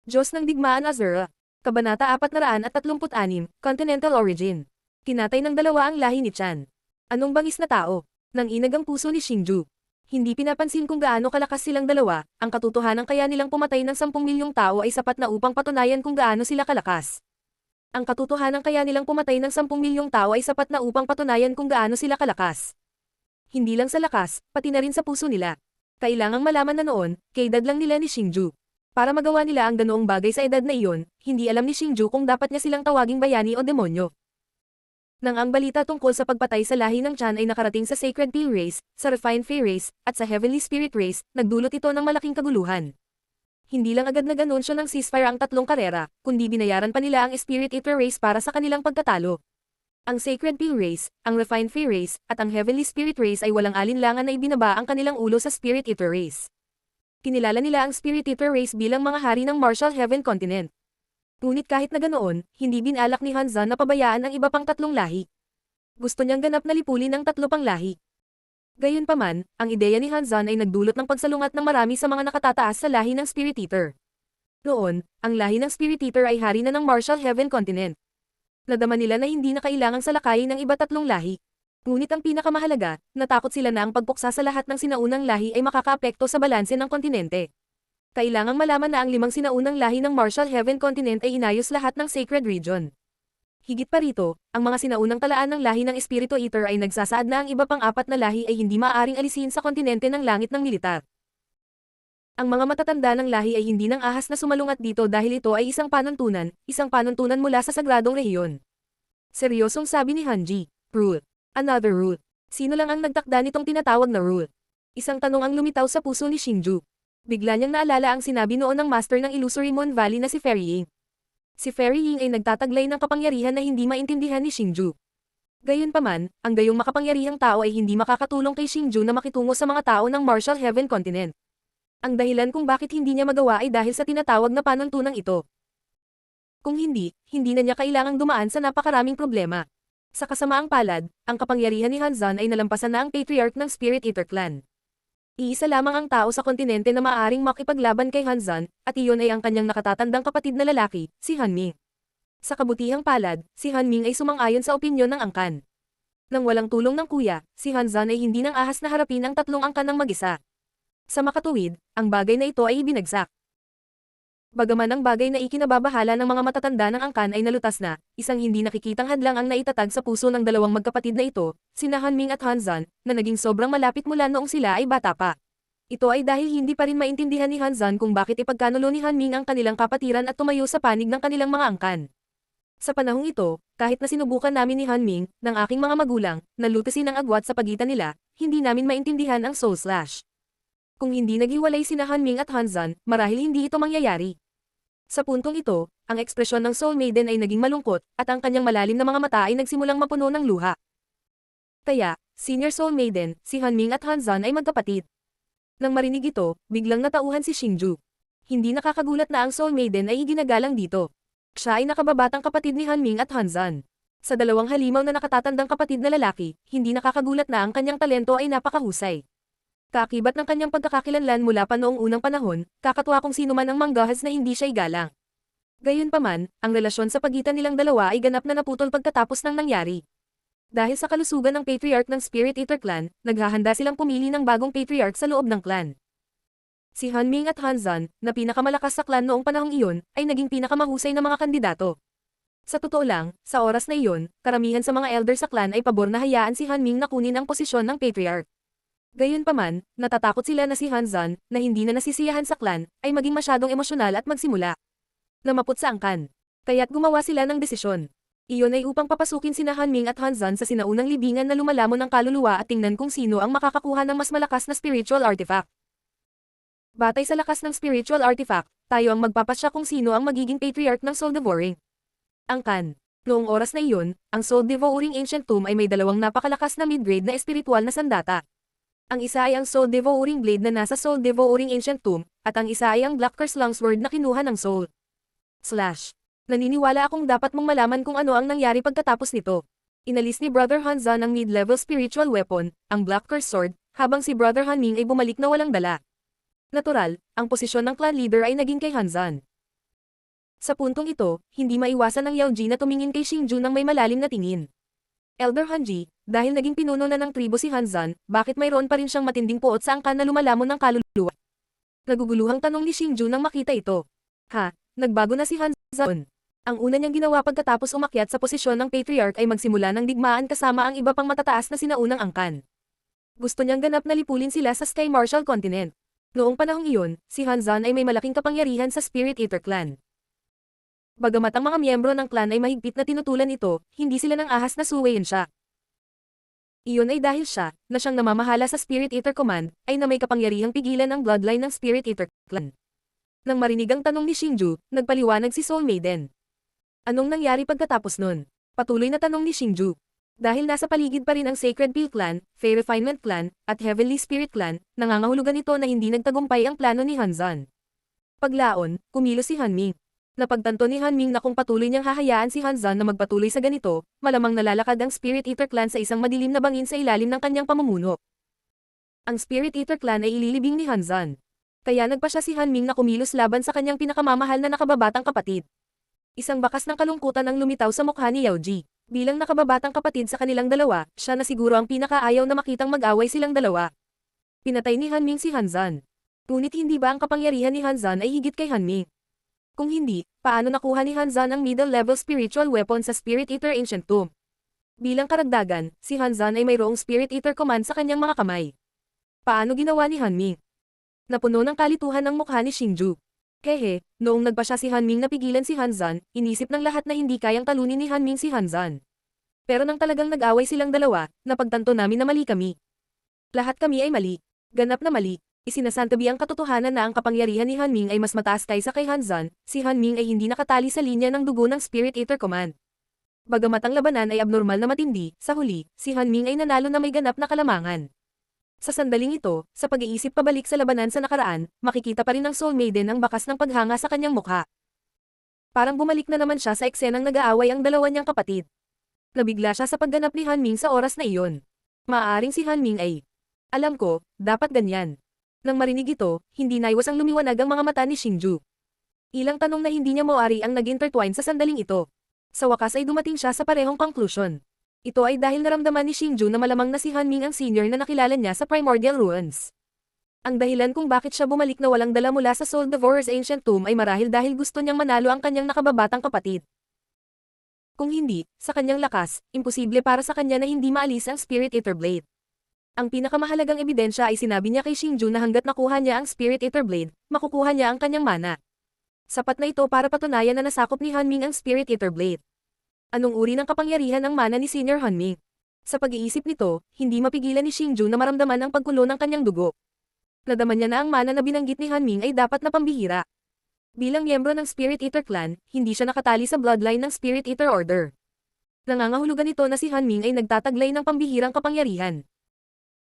Diyos ng Digmaan Azura. Kabanata 436, Continental Origin. Kinatay ng dalawa ang lahi ni Chan. Anong bangis na tao? Nang inag ang puso ni Xingju. Hindi pinapansin kung gaano kalakas silang dalawa, ang katotohanan kaya nilang pumatay ng 10 milyong tao ay sapat na upang patunayan kung gaano sila kalakas. Ang katotohanan kaya nilang pumatay ng 10 milyong tao ay sapat na upang patunayan kung gaano sila kalakas. Hindi lang sa lakas, pati na rin sa puso nila. Kailangang malaman na noon, kay edad lang nila ni Xingju. Para magawa nila ang ganoong bagay sa edad na iyon, hindi alam ni Xingju kung dapat niya silang tawaging bayani o demonyo. Nang ang balita tungkol sa pagpatay sa lahi ng Chan ay nakarating sa Sacred Peel Race, sa Refined Fey Race, at sa Heavenly Spirit Race, nagdulot ito ng malaking kaguluhan. Hindi lang agad nag-anunsyo ng ceasefire ang tatlong karera, kundi binayaran pa nila ang Spirit Eater Race para sa kanilang pagkatalo. Ang Sacred Peel Race, ang Refined Fey Race, at ang Heavenly Spirit Race ay walang alinlangan na ibinaba ang kanilang ulo sa Spirit Eater Race. Kinilala nila ang Spirit Eater Race bilang mga hari ng Martial Heaven Continent. Ngunit kahit na ganoon, hindi binalak ni Hanzan na pabayaan ang iba pang tatlong lahi. Gusto niyang ganap na lipulin ang tatlo pang lahi. Gayunpaman, ang ideya ni Hanzan ay nagdulot ng pagsalungat ng marami sa mga nakatataas sa lahi ng Spirit Eater. Noon, ang lahi ng Spirit Eater ay hari na ng Martial Heaven Continent. Nadama nila na hindi na kailangang salakayin ng iba tatlong lahi. Ngunit ang pinakamahalaga, natakot sila na ang pagpuksa sa lahat ng sinaunang lahi ay makakaapekto sa balanse ng kontinente. Kailangang malaman na ang 5 sinaunang lahi ng Martial Heaven Continent ay inayos lahat ng Sacred Region. Higit pa rito, ang mga sinaunang talaan ng lahi ng Espiritu Eater ay nagsasaad na ang iba pang 4 na lahi ay hindi maaaring alisin sa kontinente ng langit ng militar. Ang mga matatanda ng lahi ay hindi nang ahas na sumalungat dito dahil ito ay isang panuntunan mula sa sagradong rehiyon. Seryosong sabi ni Hanji, "Rule. Another rule. Sino lang ang nagtakda nitong tinatawag na rule?" Isang tanong ang lumitaw sa puso ni Xingju. Bigla niyang naalala ang sinabi noon ng master ng Illusory Moon Valley na si Fairy Ying. Si Fairy Ying ay nagtataglay ng kapangyarihan na hindi maintindihan ni Xingju. Gayunpaman, ang gayong makapangyarihang tao ay hindi makakatulong kay Xingju na makitungo sa mga tao ng Martial Heaven Continent. Ang dahilan kung bakit hindi niya magawa ay dahil sa tinatawag na panuntunang ito. Kung hindi na niya kailangang dumaan sa napakaraming problema. Sa kasamaang palad, ang kapangyarihan ni Hanzan ay nalampasan na ang Patriarch ng Spirit Eater Clan. Iisa lamang ang tao sa kontinente na maaaring makipaglaban kay Hanzan, at iyon ay ang kanyang nakatatandang kapatid na lalaki, si Hanming. Sa kabutihang palad, si Hanming ay sumang-ayon sa opinyon ng angkan. Nang walang tulong ng kuya, si Hanzan ay hindi nang ahas na harapin ang tatlong angkan ng mag-isa. Sa makatuwid, ang bagay na ito ay ibinagsak. Bagaman ang bagay na ikinababahala ng mga matatanda ng angkan ay nalutas na, isang hindi nakikitang hadlang ang naitatag sa puso ng dalawang magkapatid na ito, sina Hanming at Hanzan, na naging sobrang malapit mula noong sila ay bata pa. Ito ay dahil hindi pa rin maintindihan ni Hanzan kung bakit ipagkanulo ni Hanming ang kanilang kapatiran at tumayo sa panig ng kanilang mga angkan. Sa panahong ito, kahit na sinubukan namin ni Hanming, ng aking mga magulang, na lutasin ang agwat sa pagitan nila, hindi namin maintindihan ang Soul Slash. Kung hindi naghiwalay sina Hanming at Hanzan, marahil hindi ito mangyayari. Sa puntong ito, ang ekspresyon ng Soul Maiden ay naging malungkot, at ang kanyang malalim na mga mata ay nagsimulang mapuno ng luha. Kaya, Senior Soul Maiden, si Hanming at Hanzan ay magkapatid. Nang marinig ito, biglang natauhan si Xingju. Hindi nakakagulat na ang Soul Maiden ay iginagalang dito. Siya ay nakababatang kapatid ni Hanming at Hanzan. Sa dalawang halimaw na nakatatandang kapatid na lalaki, hindi nakakagulat na ang kanyang talento ay napakahusay. Kaakibat ng kanyang pagkakakilanlan mula pa noong unang panahon, kakatuwa kung sino man ang manggahas na hindi siya igalang. Gayunpaman, ang relasyon sa pagitan nilang dalawa ay ganap na naputol pagkatapos ng nangyari. Dahil sa kalusugan ng Patriarch ng Spirit Eater Clan, naghahanda silang pumili ng bagong Patriarch sa loob ng clan. Si Hanming at Hanzan, na pinakamalakas sa clan noong panahong iyon, ay naging pinakamahusay na mga kandidato. Sa totoo lang, sa oras na iyon, karamihan sa mga elder sa clan ay pabor na hayaan si Hanming na kunin ang posisyon ng Patriarch. Gayunpaman, natatakot sila na si Hanzan, na hindi na nasisiyahan sa clan, ay maging masyadong emosyonal at magsimula namaput sa angkan. Kaya't gumawa sila ng desisyon. Iyon ay upang papasukin sina Hanming at Hanzan sa sinaunang libingan na lumalamon ng kaluluwa at tingnan kung sino ang makakakuha ng mas malakas na spiritual artifact. Batay sa lakas ng spiritual artifact, tayo ang magpapasya kung sino ang magiging Patriarch ng Soul Devouring Angkan. Noong oras na iyon, ang Soul Devouring Ancient Tomb ay may dalawang napakalakas na mid-grade na espiritual na sandata. Ang isa ay ang Soul Devouring Blade na nasa Soul Devouring Ancient Tomb, at ang isa ay ang Black Curse Longsword na kinuha ng Soul Slash. Naniniwala akong dapat mong malaman kung ano ang nangyari pagkatapos nito. Inalis ni Brother Hanzan ang mid-level spiritual weapon, ang Black Curse Sword, habang si Brother Hanming ay bumalik na walang dala. Natural, ang posisyon ng clan leader ay naging kay Hanzan. Sa puntong ito, hindi maiwasan ng Yao Ji na tumingin kay Xingju ng may malalim na tingin. Elder Hanji, dahil naging pinuno na ng tribo si Hanzan, bakit mayroon pa rin siyang matinding puot sa angkan na lumalamon ng kaluluwa? Naguguluhang tanong ni Xingju nang makita ito. Ha, nagbago na si Hanzan. Ang una niyang ginawa pagkatapos umakyat sa posisyon ng patriarch ay magsimula ng digmaan kasama ang iba pang matataas na sinaunang angkan. Gusto niyang ganap na lipulin sila sa Sky Martial Continent. Noong panahong iyon, si Hanzan ay may malaking kapangyarihan sa Spirit Eater Clan. Bagamat ang mga miyembro ng clan ay mahigpit na tinutulan ito, hindi sila nang ahas na suwayin siya. Iyon ay dahil siya, na siyang namamahala sa Spirit Eater Command, ay na may kapangyarihang pigilan ang bloodline ng Spirit Eater Clan. Nang marinig ang tanong ni Xingju, nagpaliwanag si Soul Maiden. Anong nangyari pagkatapos nun? Patuloy na tanong ni Xingju. Dahil nasa paligid pa rin ang Sacred Peel Clan, Fey Refinement Clan, at Heavenly Spirit Clan, nangangahulugan ito na hindi nagtagumpay ang plano ni Hanzan. Paglaon, kumilos si Hanming. Napagtanto ni Hanming na kung patuloy niyang hahayaan si Hanzan na magpatuloy sa ganito, malamang nalalakad ang Spirit Eater Clan sa isang madilim na bangin sa ilalim ng kanyang pamumuno. Ang Spirit Eater Clan ay ililibing ni Hanzan. Kaya nagpa siya si Hanming na kumilos laban sa kanyang pinakamamahal na nakababatang kapatid. Isang bakas ng kalungkutan ang lumitaw sa mukha ni Yao Ji. Bilang nakababatang kapatid sa kanilang dalawa, siya na siguro ang pinakaayaw na makitang mag-away silang dalawa. Pinatay ni Hanming si Hanzan. Ngunit hindi ba ang kapangyarihan ni Hanzan ay higit kay Hanming? Kung hindi, paano nakuha ni Hanzan ang middle-level spiritual weapon sa Spirit Eater Ancient Tomb? Bilang karagdagan, si Hanzan ay mayroong Spirit Eater Command sa kanyang mga kamay. Paano ginawa ni Hanming? Napuno ng kalituhan ang mukha ni Xingju. Hehe, noong nagpa siya si Hanming na pigilan si Hanzan, inisip ng lahat na hindi kayang talunin ni Hanming si Hanzan. Pero nang talagang nag-away silang dalawa, napagtanto namin na mali kami. Lahat kami ay mali. Ganap na mali. Isinasantabi ang katotohanan na ang kapangyarihan ni Hanming ay mas mataas kaysa kay Hanzan, si Hanming ay hindi nakatali sa linya ng dugo ng Spirit Eater Command. Bagamat ang labanan ay abnormal na matindi, sa huli, si Hanming ay nanalo na may ganap na kalamangan. Sa sandaling ito, sa pag-iisip pabalik sa labanan sa nakaraan, makikita pa rin ng Soul Maiden ang bakas ng paghanga sa kanyang mukha. Parang bumalik na naman siya sa eksenang nag-aaway ang dalawa niyang kapatid. Nabigla siya sa pagganap ni Hanming sa oras na iyon. Maaaring si Hanming ay, alam ko, dapat ganyan. Nang marinig ito, hindi naiwas ang lumiwanag ang mga mata ni Xingju. Ilang tanong na hindi niya mawari ang nag-intertwine sa sandaling ito. Sa wakas ay dumating siya sa parehong conclusion. Ito ay dahil naramdaman ni Xingju na malamang na si Hanming ang senior na nakilala niya sa Primordial Ruins. Ang dahilan kung bakit siya bumalik na walang dala mula sa Soul Devourer's Ancient Tomb ay marahil dahil gusto niyang manalo ang kanyang nakababatang kapatid. Kung hindi, sa kanyang lakas, imposible para sa kanya na hindi maalis ang Spirit Eater Blade. Ang pinakamahalagang ebidensya ay sinabi niya kay Xingju na hanggat nakuha niya ang Spirit Eater Blade, makukuha niya ang kanyang mana. Sapat na ito para patunayan na nasakop ni Hanming ang Spirit Eater Blade. Anong uri ng kapangyarihan ang mana ni Senior Hanming? Sa pag-iisip nito, hindi mapigilan ni Xingju na maramdaman ang pagkulo ng kanyang dugo. Nadaman niya na ang mana na binanggit ni Hanming ay dapat na pambihira. Bilang miyembro ng Spirit Eater Clan, hindi siya nakatali sa bloodline ng Spirit Eater Order. Nangangahulugan ito na si Hanming ay nagtataglay ng pambihirang kapangyarihan.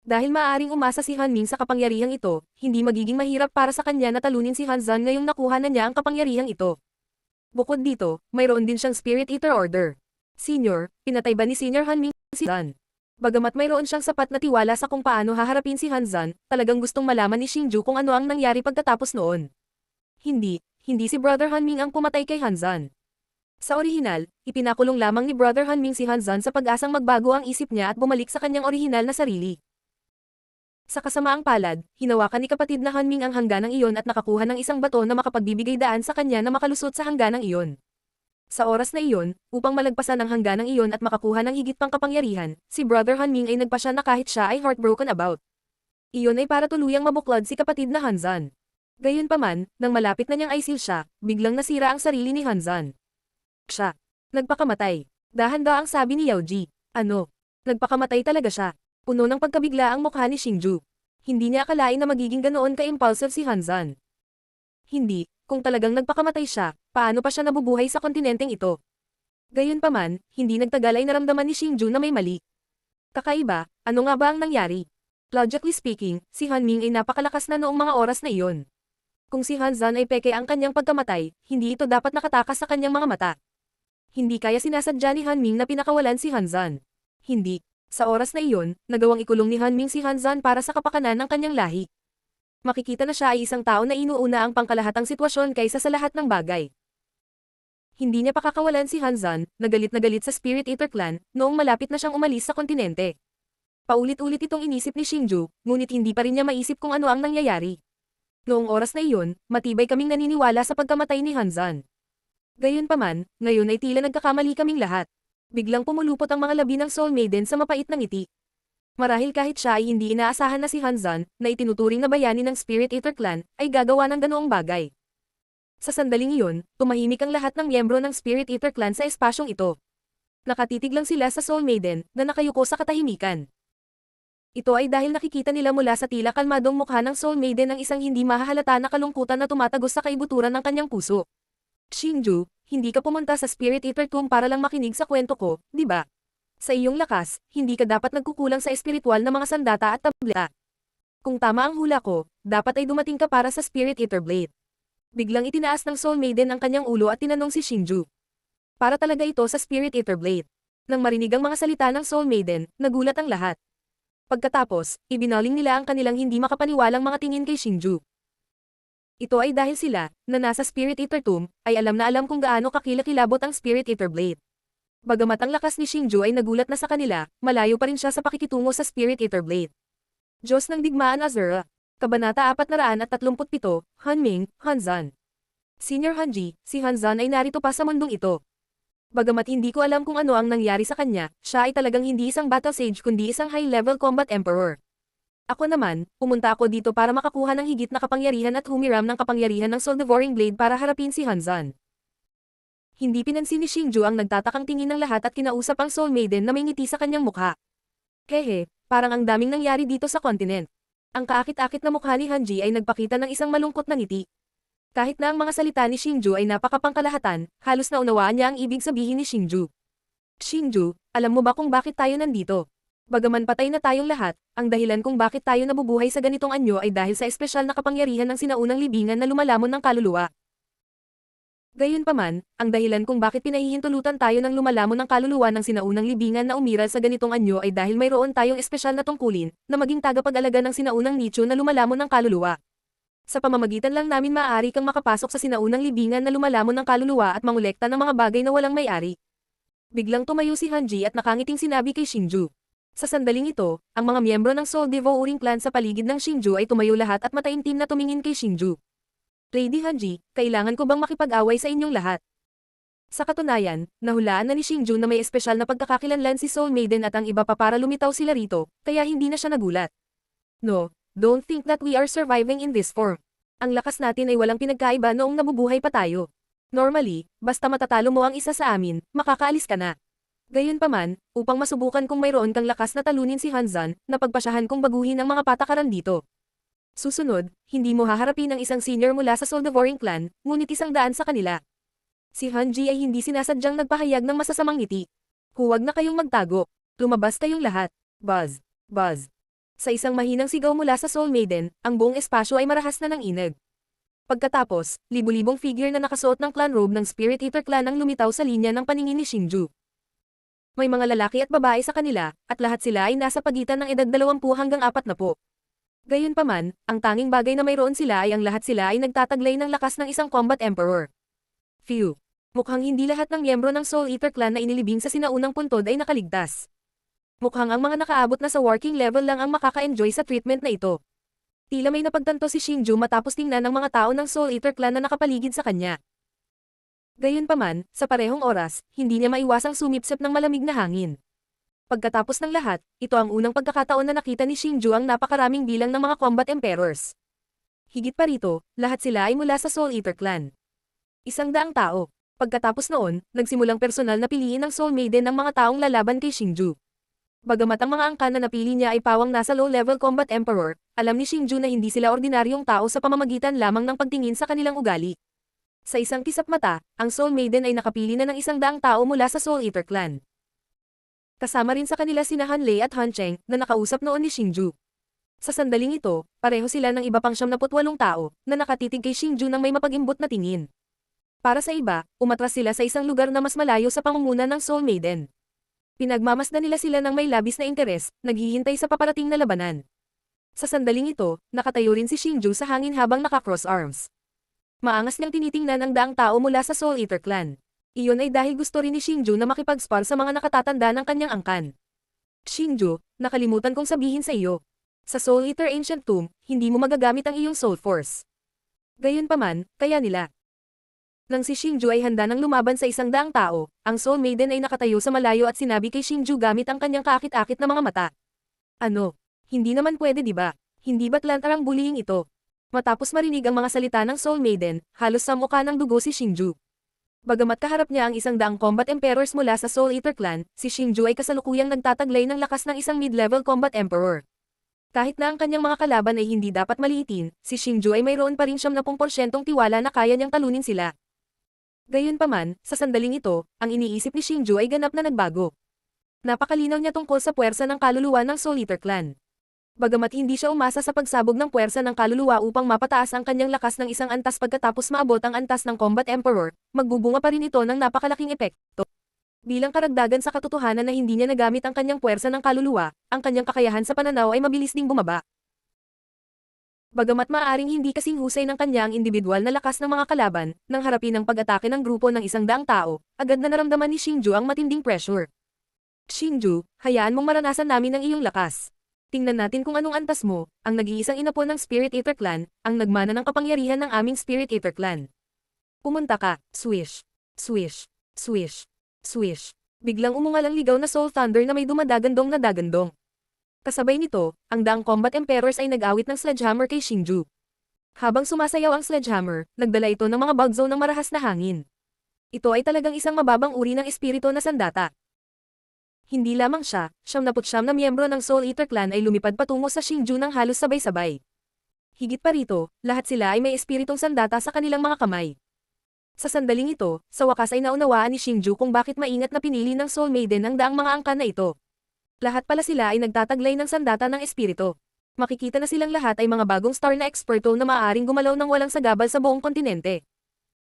Dahil maaaring umasa si Hanming sa kapangyarihang ito, hindi magiging mahirap para sa kanya na talunin si Hanzan ngayong nakuha na niya ang kapangyarihang ito. Bukod dito, mayroon din siyang Spirit Eater Order. Senior, pinatay ba ni Senior Hanming si Hanzan? Bagamat mayroon siyang sapat na tiwala sa kung paano haharapin si Hanzan, talagang gustong malaman ni Xingju kung ano ang nangyari pagkatapos noon. Hindi si Brother Hanming ang pumatay kay Hanzan. Sa orihinal, ipinakulong lamang ni Brother Hanming si Hanzan sa pag-asang magbago ang isip niya at bumalik sa kanyang orihinal na sarili. Sa kasamaang palad, hinawakan ni kapatid na Hanming ang hangganang iyon at nakakuha ng isang bato na makapagbibigay daan sa kanya na makalusot sa hangganang iyon. Sa oras na iyon, upang malagpasan ang hangganang iyon at makakuha ng higit pang kapangyarihan, si Brother Hanming ay nagpasya na kahit siya ay heartbroken about. Iyon ay para tuluyang mabuklod si kapatid na Hanzan. Gayunpaman, nang malapit na niyang aisil siya, biglang nasira ang sarili ni Hanzan. Siya. Nagpakamatay. Dahan-dahan ang sabi ni Yao Ji. Ano? Nagpakamatay talaga siya. Puno ng pagkabigla ang mukha ni Xingju. Hindi niya akalain na magiging ganoon ka-impulsive si Hanzan. Hindi, kung talagang nagpakamatay siya, paano pa siya nabubuhay sa kontinenteng ito? Gayunpaman, hindi nagtagal ay naramdaman ni Xingju na may mali. Kakaiba, ano nga ba ang nangyari? Logically speaking, si Hanming ay napakalakas na noong mga oras na iyon. Kung si Hanzan ay peke ang kanyang pagkamatay, hindi ito dapat nakatakas sa kanyang mga mata. Hindi kaya sinasadya ni Hanming na pinakawalan si Hanzan. Hindi. Sa oras na iyon, nagawang ikulong ni Hanming si Hanzan para sa kapakanan ng kanyang lahi. Makikita na siya ay isang tao na inuuna ang pangkalahatang sitwasyon kaysa sa lahat ng bagay. Hindi niya pakakawalan si Hanzan, na galit sa Spirit Eater Clan, noong malapit na siyang umalis sa kontinente. Paulit-ulit itong inisip ni Xingju, ngunit hindi pa rin niya maisip kung ano ang nangyayari. Noong oras na iyon, matibay kaming naniniwala sa pagkamatay ni Hanzan. Gayunpaman, ngayon ay tila nagkakamali kaming lahat. Biglang pumulupot ang mga labi ng Soul Maiden sa mapait na ngiti. Marahil kahit siya ay hindi inaasahan na si Hanzan, na itinuturing na bayani ng Spirit Eater Clan, ay gagawa ng ganoong bagay. Sa sandaling iyon, tumahimik ang lahat ng miyembro ng Spirit Eater Clan sa espasyong ito. Nakatitig lang sila sa Soul Maiden, na nakayuko sa katahimikan. Ito ay dahil nakikita nila mula sa tila kalmadong mukha ng Soul Maiden ang isang hindi mahahalata na kalungkutan na tumatagos sa kaibuturan ng kanyang puso. Xingju, hindi ka pumunta sa Spirit Eater Tomb para lang makinig sa kwento ko, di ba? Sa iyong lakas, hindi ka dapat nagkukulang sa espiritual na mga sandata at tableta. Kung tama ang hula ko, dapat ay dumating ka para sa Spirit Eater Blade. Biglang itinaas ng Soul Maiden ang kanyang ulo at tinanong si Xingju. Para talaga ito sa Spirit Eater Blade. Nang marinig ang mga salita ng Soul Maiden, nagulat ang lahat. Pagkatapos, ibinaling nila ang kanilang hindi makapaniwalang mga tingin kay Xingju. Ito ay dahil sila, na nasa Spirit Eater Tomb, ay alam na alam kung gaano kakilakilabot ang Spirit Eater Blade. Bagamat ang lakas ni Xingju ay nagulat na sa kanila, malayo pa rin siya sa pakikitungo sa Spirit Eater Blade. Diyos ng Digmaan Azura. Kabanata 437, Hanming, Hanzan. Senior Hanji, si Hanzan ay narito pa sa mundong ito. Bagamat hindi ko alam kung ano ang nangyari sa kanya, siya ay talagang hindi isang battle sage kundi isang high-level combat emperor. Ako naman, pumunta ako dito para makakuha ng higit na kapangyarihan at humiram ng kapangyarihan ng Soul Devouring Blade para harapin si Hanzan. Hindi pinansin ni Xingju ang nagtatakang tingin ng lahat at kinausap ang Soul Maiden na may ngiti sa kanyang mukha. Hehe, parang ang daming nangyari dito sa kontinent. Ang kaakit-akit na mukha ni Hanji ay nagpakita ng isang malungkot na ngiti. Kahit na ang mga salita ni Xingju ay napakapangkalahatan, halos naunawaan niya ang ibig sabihin ni Xingju. Xingju, alam mo ba kung bakit tayo nandito? Bagaman patay na tayong lahat, ang dahilan kung bakit tayo nabubuhay sa ganitong anyo ay dahil sa espesyal na kapangyarihan ng sinaunang libingan na lumalamon ng kaluluwa. Gayunpaman, ang dahilan kung bakit pinahihintulutan tayo ng lumalamon ng kaluluwa ng sinaunang libingan na umiral sa ganitong anyo ay dahil mayroon tayong espesyal na tungkulin, na maging tagapag-alaga ng sinaunang nicho na lumalamon ng kaluluwa. Sa pamamagitan lang namin maaari kang makapasok sa sinaunang libingan na lumalamon ng kaluluwa at mangolekta ng mga bagay na walang may-ari. Biglang tumayo si Hanji at nakangiting sinabi kay Xingju. Sa sandaling ito, ang mga miyembro ng Soul Devouring Clan sa paligid ng Xingju ay tumayo lahat at mataimtim na tumingin kay Xingju. Lady Hanji, kailangan ko bang makipag-away sa inyong lahat? Sa katunayan, nahulaan na ni Xingju na may espesyal na pagkakakilanlan si Soul Maiden at ang iba pa para lumitaw sila rito, kaya hindi na siya nagulat. No, don't think that we are surviving in this form. Ang lakas natin ay walang pinagkaiba noong nabubuhay pa tayo. Normally, basta matatalo mo ang isa sa amin, makakaalis ka na. Gayunpaman, upang masubukan kung mayroon kang lakas na talunin si Hanzan, napagpasyahan kong baguhin ang mga patakaran dito. Susunod, hindi mo haharapin ang isang senior mula sa Soul Devouring Clan, ngunit 100 sa kanila. Si Hanji ay hindi sinasadyang nagpahayag ng masasamang ngiti. Huwag na kayong magtago. Lumabas kayong lahat. Buzz. Buzz. Sa isang mahinang sigaw mula sa Soul Maiden, ang buong espasyo ay marahas na ng inag. Pagkatapos, libu-libong figure na nakasuot ng clan robe ng Spirit Eater Clan ang lumitaw sa linya ng paningin ni Xingju. May mga lalaki at babae sa kanila, at lahat sila ay nasa pagitan ng edad 20 hanggang 40. Gayunpaman, ang tanging bagay na mayroon sila ay ang lahat sila ay nagtataglay ng lakas ng isang combat emperor. Phew! Mukhang hindi lahat ng miyembro ng Soul Eater Clan na inilibing sa sinaunang puntod ay nakaligtas. Mukhang ang mga nakaabot na sa working level lang ang makaka-enjoy sa treatment na ito. Tila may napagtanto si Xingju matapos tingnan ng mga tao ng Soul Eater Clan na nakapaligid sa kanya. Gayunpaman, sa parehong oras, hindi niya maiwasang sumipsip ng malamig na hangin. Pagkatapos ng lahat, ito ang unang pagkakataon na nakita ni Xingju ang napakaraming bilang ng mga combat emperors. Higit pa rito, lahat sila ay mula sa Soul Eater Clan. 100 tao. Pagkatapos noon, nagsimulang personal na piliin ng Soul Maiden ang mga taong lalaban kay Xingju. Bagamat ang mga angkan na napili niya ay pawang nasa low-level combat emperor, alam ni Xingju na hindi sila ordinaryong tao sa pamamagitan lamang ng pagtingin sa kanilang ugali. Sa isang kisap mata, ang Soul Maiden ay nakapili na ng 100 tao mula sa Soul Eater Clan. Kasama rin sa kanila sina Han Lei at Han Cheng, na nakausap noon ni Xingju. Sa sandaling ito, pareho sila ng iba pang 78 tao, na nakatitig kay Xingju ng may mapag-imbot na tingin. Para sa iba, umatras sila sa isang lugar na mas malayo sa pangunguna ng Soul Maiden. Pinagmamasdan nila sila ng may labis na interes, naghihintay sa paparating na labanan. Sa sandaling ito, nakatayo rin si Xingju sa hangin habang naka-cross arms. Maangas niyang tinitingnan ang daang tao mula sa Soul Eater Clan. Iyon ay dahil gusto rin ni Xingju na makipag-spar sa mga nakatatanda ng kanyang angkan. Xingju, nakalimutan kong sabihin sa iyo. Sa Soul Eater Ancient Tomb, hindi mo magagamit ang iyong Soul Force. Gayunpaman, kaya nila. Nang si Xingju ay handa nang lumaban sa 100 tao, ang Soul Maiden ay nakatayo sa malayo at sinabi kay Xingju gamit ang kanyang kaakit-akit na mga mata. Ano? Hindi naman pwede di ba? Hindi ba't lantarang bullying ito? Matapos marinig ang mga salita ng Soul Maiden, halos sa mukha ng dugo si Xingju. Bagamat kaharap niya ang 100 combat emperors mula sa Soul Eater clan, si Xingju ay kasalukuyang nagtataglay ng lakas ng isang mid-level combat emperor. Kahit na ang kanyang mga kalaban ay hindi dapat maliitin, si Xingju ay mayroon pa rin 70% tiwala na kaya niyang talunin sila. Gayunpaman, sa sandaling ito, ang iniisip ni Xingju ay ganap na nagbago. Napakalinaw niya tungkol sa puwersa ng kaluluwa ng Soul Eater clan. Bagamat hindi siya umasa sa pagsabog ng puwersa ng kaluluwa upang mapataas ang kanyang lakas ng isang antas pagkatapos maabot ang antas ng Combat Emperor, magbubunga pa rin ito ng napakalaking epekto. Bilang karagdagan sa katotohanan na hindi niya nagamit ang kanyang puwersa ng kaluluwa, ang kanyang kakayahan sa pananaw ay mabilis ding bumaba. Bagamat maaaring hindi kasing husay ng kanyang individual na lakas ng mga kalaban, nang harapin ang pag-atake ng grupo ng 100 tao, agad na naramdaman ni Xingju ang matinding pressure. Xingju, hayaan mong maranasan namin ang iyong lakas. Tingnan natin kung anong antas mo, ang nag-iisang inapo ng Spirit Eater clan, ang nagmana ng kapangyarihan ng aming Spirit Eater clan. Pumunta ka, swish, swish, swish, swish. Biglang umungal ang ligaw na Soul Thunder na may dumadagandong na dagandong. Kasabay nito, ang daang Combat Emperors ay nag-awit ng sledgehammer kay Xingju. Habang sumasayaw ang sledgehammer, nagdala ito ng mga bagzo ng marahas na hangin. Ito ay talagang isang mababang uri ng espiritu na sandata. Hindi lamang siya, 79 na miyembro ng Soul Eater clan ay lumipad patungo sa Xingju ng halos sabay-sabay. Higit pa rito, lahat sila ay may espiritong sandata sa kanilang mga kamay. Sa sandaling ito, sa wakas ay naunawaan ni Xingju kung bakit maingat na pinili ng Soul Maiden ang daang mga angkan na ito. Lahat pala sila ay nagtataglay ng sandata ng espiritu. Makikita na silang lahat ay mga bagong star na eksperto na maaaring gumalaw ng walang sagabal sa buong kontinente.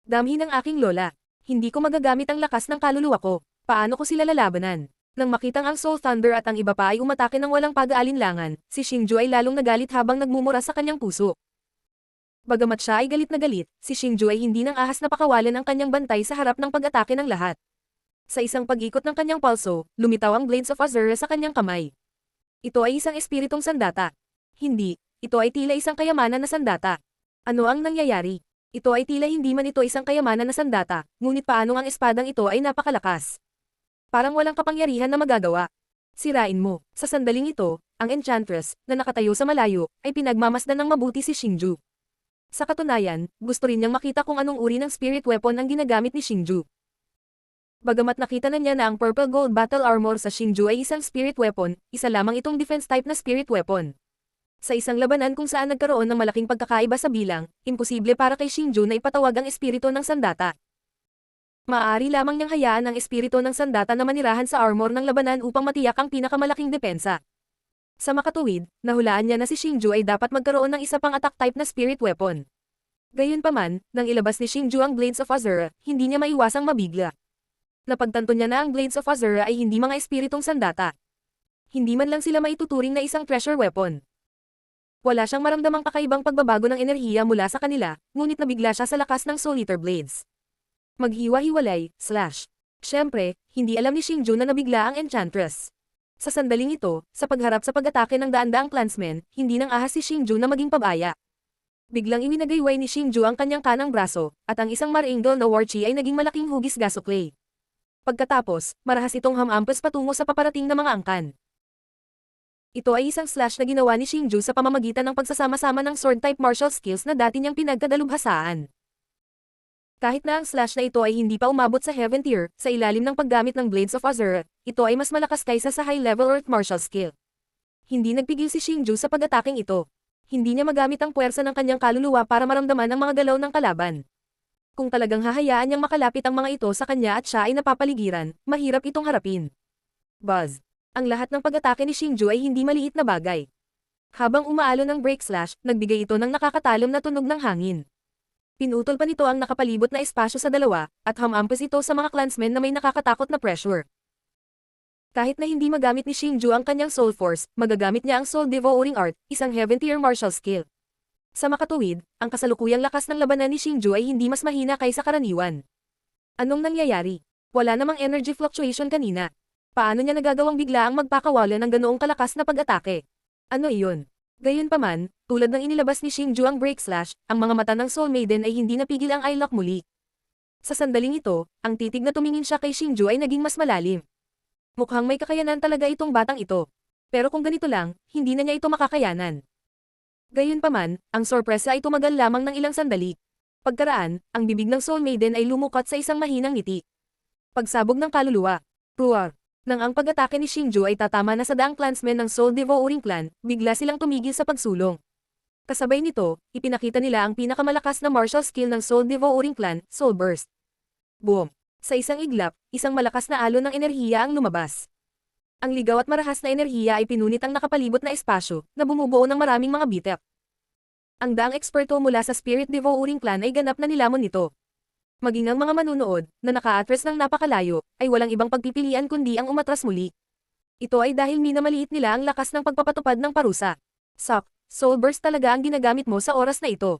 Damhi ng aking lola. Hindi ko magagamit ang lakas ng kaluluwa ko. Paano ko sila lalabanan? Nang makitang ang Soul Thunder at ang iba pa ay umatake ng walang pag-aalinlangan, si Xingju ay lalong nagalit habang nagmumura sa kanyang puso. Bagamat siya ay galit na galit, si Xingju ay hindi nang ahas na pakawalan ang kanyang bantay sa harap ng pag-atake ng lahat. Sa isang pag-ikot ng kanyang palso, lumitaw ang Blades of Azure sa kanyang kamay. Ito ay isang espiritong sandata. Hindi, ito ay tila isang kayamanan na sandata. Ano ang nangyayari? Ito ay tila hindi man ito isang kayamanan na sandata, ngunit paanong ang espadang ito ay napakalakas. Parang walang kapangyarihan na magagawa. Sirain mo. Sa sandaling ito, ang Enchantress, na nakatayo sa malayo, ay pinagmamasdan ng mabuti si Xingju. Sa katunayan, gusto rin niyang makita kung anong uri ng spirit weapon ang ginagamit ni Xingju. Bagamat nakita na niya na ang Purple Gold Battle Armor sa Xingju ay isang spirit weapon, isa lamang itong defense type na spirit weapon. Sa isang labanan kung saan nagkaroon ng malaking pagkakaiba sa bilang, imposible para kay Xingju na ipatawag ang espiritu ng sandata. Maaari lamang niyang hayaan ang espiritu ng sandata na manirahan sa armor ng labanan upang matiyak ang pinakamalaking depensa. Sa makatuwid, nahulaan niya na si Xingju ay dapat magkaroon ng isa pang attack type na spirit weapon. Gayunpaman, nang ilabas ni Xingju ang Blades of Azure, hindi niya maiwasang mabigla. Napagtanto niya na ang Blades of Azure ay hindi mga espiritong sandata. Hindi man lang sila maituturing na isang treasure weapon. Wala siyang maramdamang kakaibang pagbabago ng enerhiya mula sa kanila, ngunit nabigla siya sa lakas ng Soul Eater Blades. Maghiwa-hiwalay, slash. Siyempre, hindi alam ni Xingju na nabigla ang Enchantress. Sa sandaling ito, sa pagharap sa pag-atake ng daan-daang clansmen, hindi nang ahas si Xingju na maging pabaya. Biglang iwinagayway ni Xingju ang kanyang kanang braso, at ang isang Maringle na War Chi ay naging malaking hugis gasoklay. Pagkatapos, marahas itong hamampas patungo sa paparating na mga angkan. Ito ay isang slash na ginawa ni Xingju sa pamamagitan ng pagsasama-sama ng sword-type martial skills na dati niyang pinagkadalubhasaan. Kahit na ang slash na ito ay hindi pa umabot sa Heaven Tier, sa ilalim ng paggamit ng Blades of Azure, ito ay mas malakas kaysa sa high-level Earth martial skill. Hindi nagpigil si Xingju sa pag-ataking ito. Hindi niya magamit ang puwersa ng kanyang kaluluwa para maramdaman ang mga galaw ng kalaban. Kung talagang hahayaan niyang makalapit ang mga ito sa kanya at siya ay napapaligiran, mahirap itong harapin. Buzz. Ang lahat ng pag-atake ni Xingju ay hindi maliit na bagay. Habang umaalon ng break slash, nagbigay ito ng nakakatalom na tunog ng hangin. Pinutol pa nito ang nakapalibot na espasyo sa dalawa, at hamampas ito sa mga clansmen na may nakakatakot na pressure. Kahit na hindi magamit ni Xingju ang kanyang Soul Force, magagamit niya ang Soul Devouring Art, isang Heaven Tier martial skill. Sa makatuwid, ang kasalukuyang lakas ng labanan ni Xingju ay hindi mas mahina kaysa karaniwan. Anong nangyayari? Wala namang energy fluctuation kanina. Paano niya nagagawang biglaang magpakawala ng ganoong kalakas na pag-atake? Ano iyon? Gayunpaman, tulad ng inilabas ni Xingju ang Break Slash, ang mga mata ng Soul Maiden ay hindi napigil ang eye lock muli. Sa sandaling ito, ang titig na tumingin siya kay Xingju ay naging mas malalim. Mukhang may kakayanan talaga itong batang ito. Pero kung ganito lang, hindi na niya ito makakayanan. Gayunpaman, ang sorpresa ay tumagal lamang ng ilang sandali. Pagkaraan, ang bibig ng Soul Maiden ay lumukat sa isang mahinang ngiti. Pagsabog ng kaluluwa. Roar. Nang ang pag-atake ni Xingju ay tatama na sa daang clansmen ng Soul Devouring Clan, bigla silang tumigil sa pagsulong. Kasabay nito, ipinakita nila ang pinakamalakas na martial skill ng Soul Devouring Clan, Soul Burst. Boom! Sa isang iglap, isang malakas na alon ng enerhiya ang lumabas. Ang ligaw at marahas na enerhiya ay pinunit ang nakapalibot na espasyo, na bumubuo ng maraming mga bitek. Ang daang eksperto mula sa Spirit Devouring Clan ay ganap na nilamon nito. Maging ang mga manunood, na naka-atras ng napakalayo, ay walang ibang pagpipilian kundi ang umatras muli. Ito ay dahil minamaliit nila ang lakas ng pagpapatupad ng parusa. Soul Burst talaga ang ginagamit mo sa oras na ito.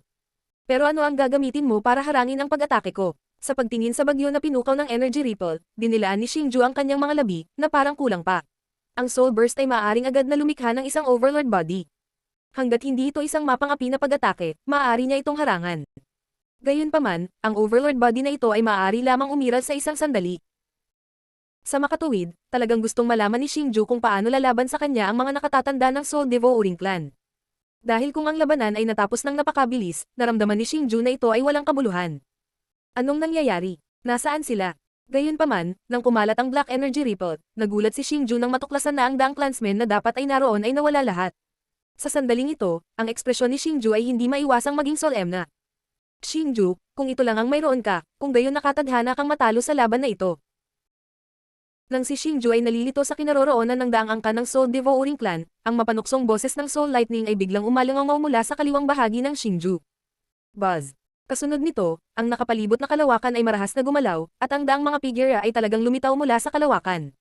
Pero ano ang gagamitin mo para harangin ang pag-atake ko? Sa pagtingin sa bagyo na pinukaw ng Energy Ripple, dinilaan ni Xingju ang kanyang mga labi, na parang kulang pa. Ang Soul Burst ay maaaring agad na lumikha ng isang Overlord body. Hanggat hindi ito isang mapang-api na pag-atake, maaari niya itong harangan. Gayunpaman, ang Overlord body na ito ay maaari lamang umiral sa isang sandali. Sa makatuwid, talagang gustong malaman ni Xingju kung paano lalaban sa kanya ang mga nakatatanda ng Soul Devouring Clan. Dahil kung ang labanan ay natapos ng napakabilis, naramdaman ni Xingju na ito ay walang kabuluhan. Anong nangyayari? Nasaan sila? Gayunpaman, nang kumalat ang Black Energy Ripple, nagulat si Xingju nang matuklasan na ang daang clansmen na dapat ay naroon ay nawala lahat. Sa sandaling ito, ang ekspresyon ni Xingju ay hindi maiwasang maging solemna. Xingju, kung ito lang ang mayroon ka, kung gayon nakatadhana kang matalo sa laban na ito. Nang si Xingju ay nalilito sa kinaroroonan ng daang angka ng Soul Devouring Clan, ang mapanuksong boses ng Soul Lightning ay biglang umalangaw mula sa kaliwang bahagi ng Xingju. Buzz. Kasunod nito, ang nakapalibot na kalawakan ay marahas na gumalaw, at ang daang mga figure ay talagang lumitaw mula sa kalawakan.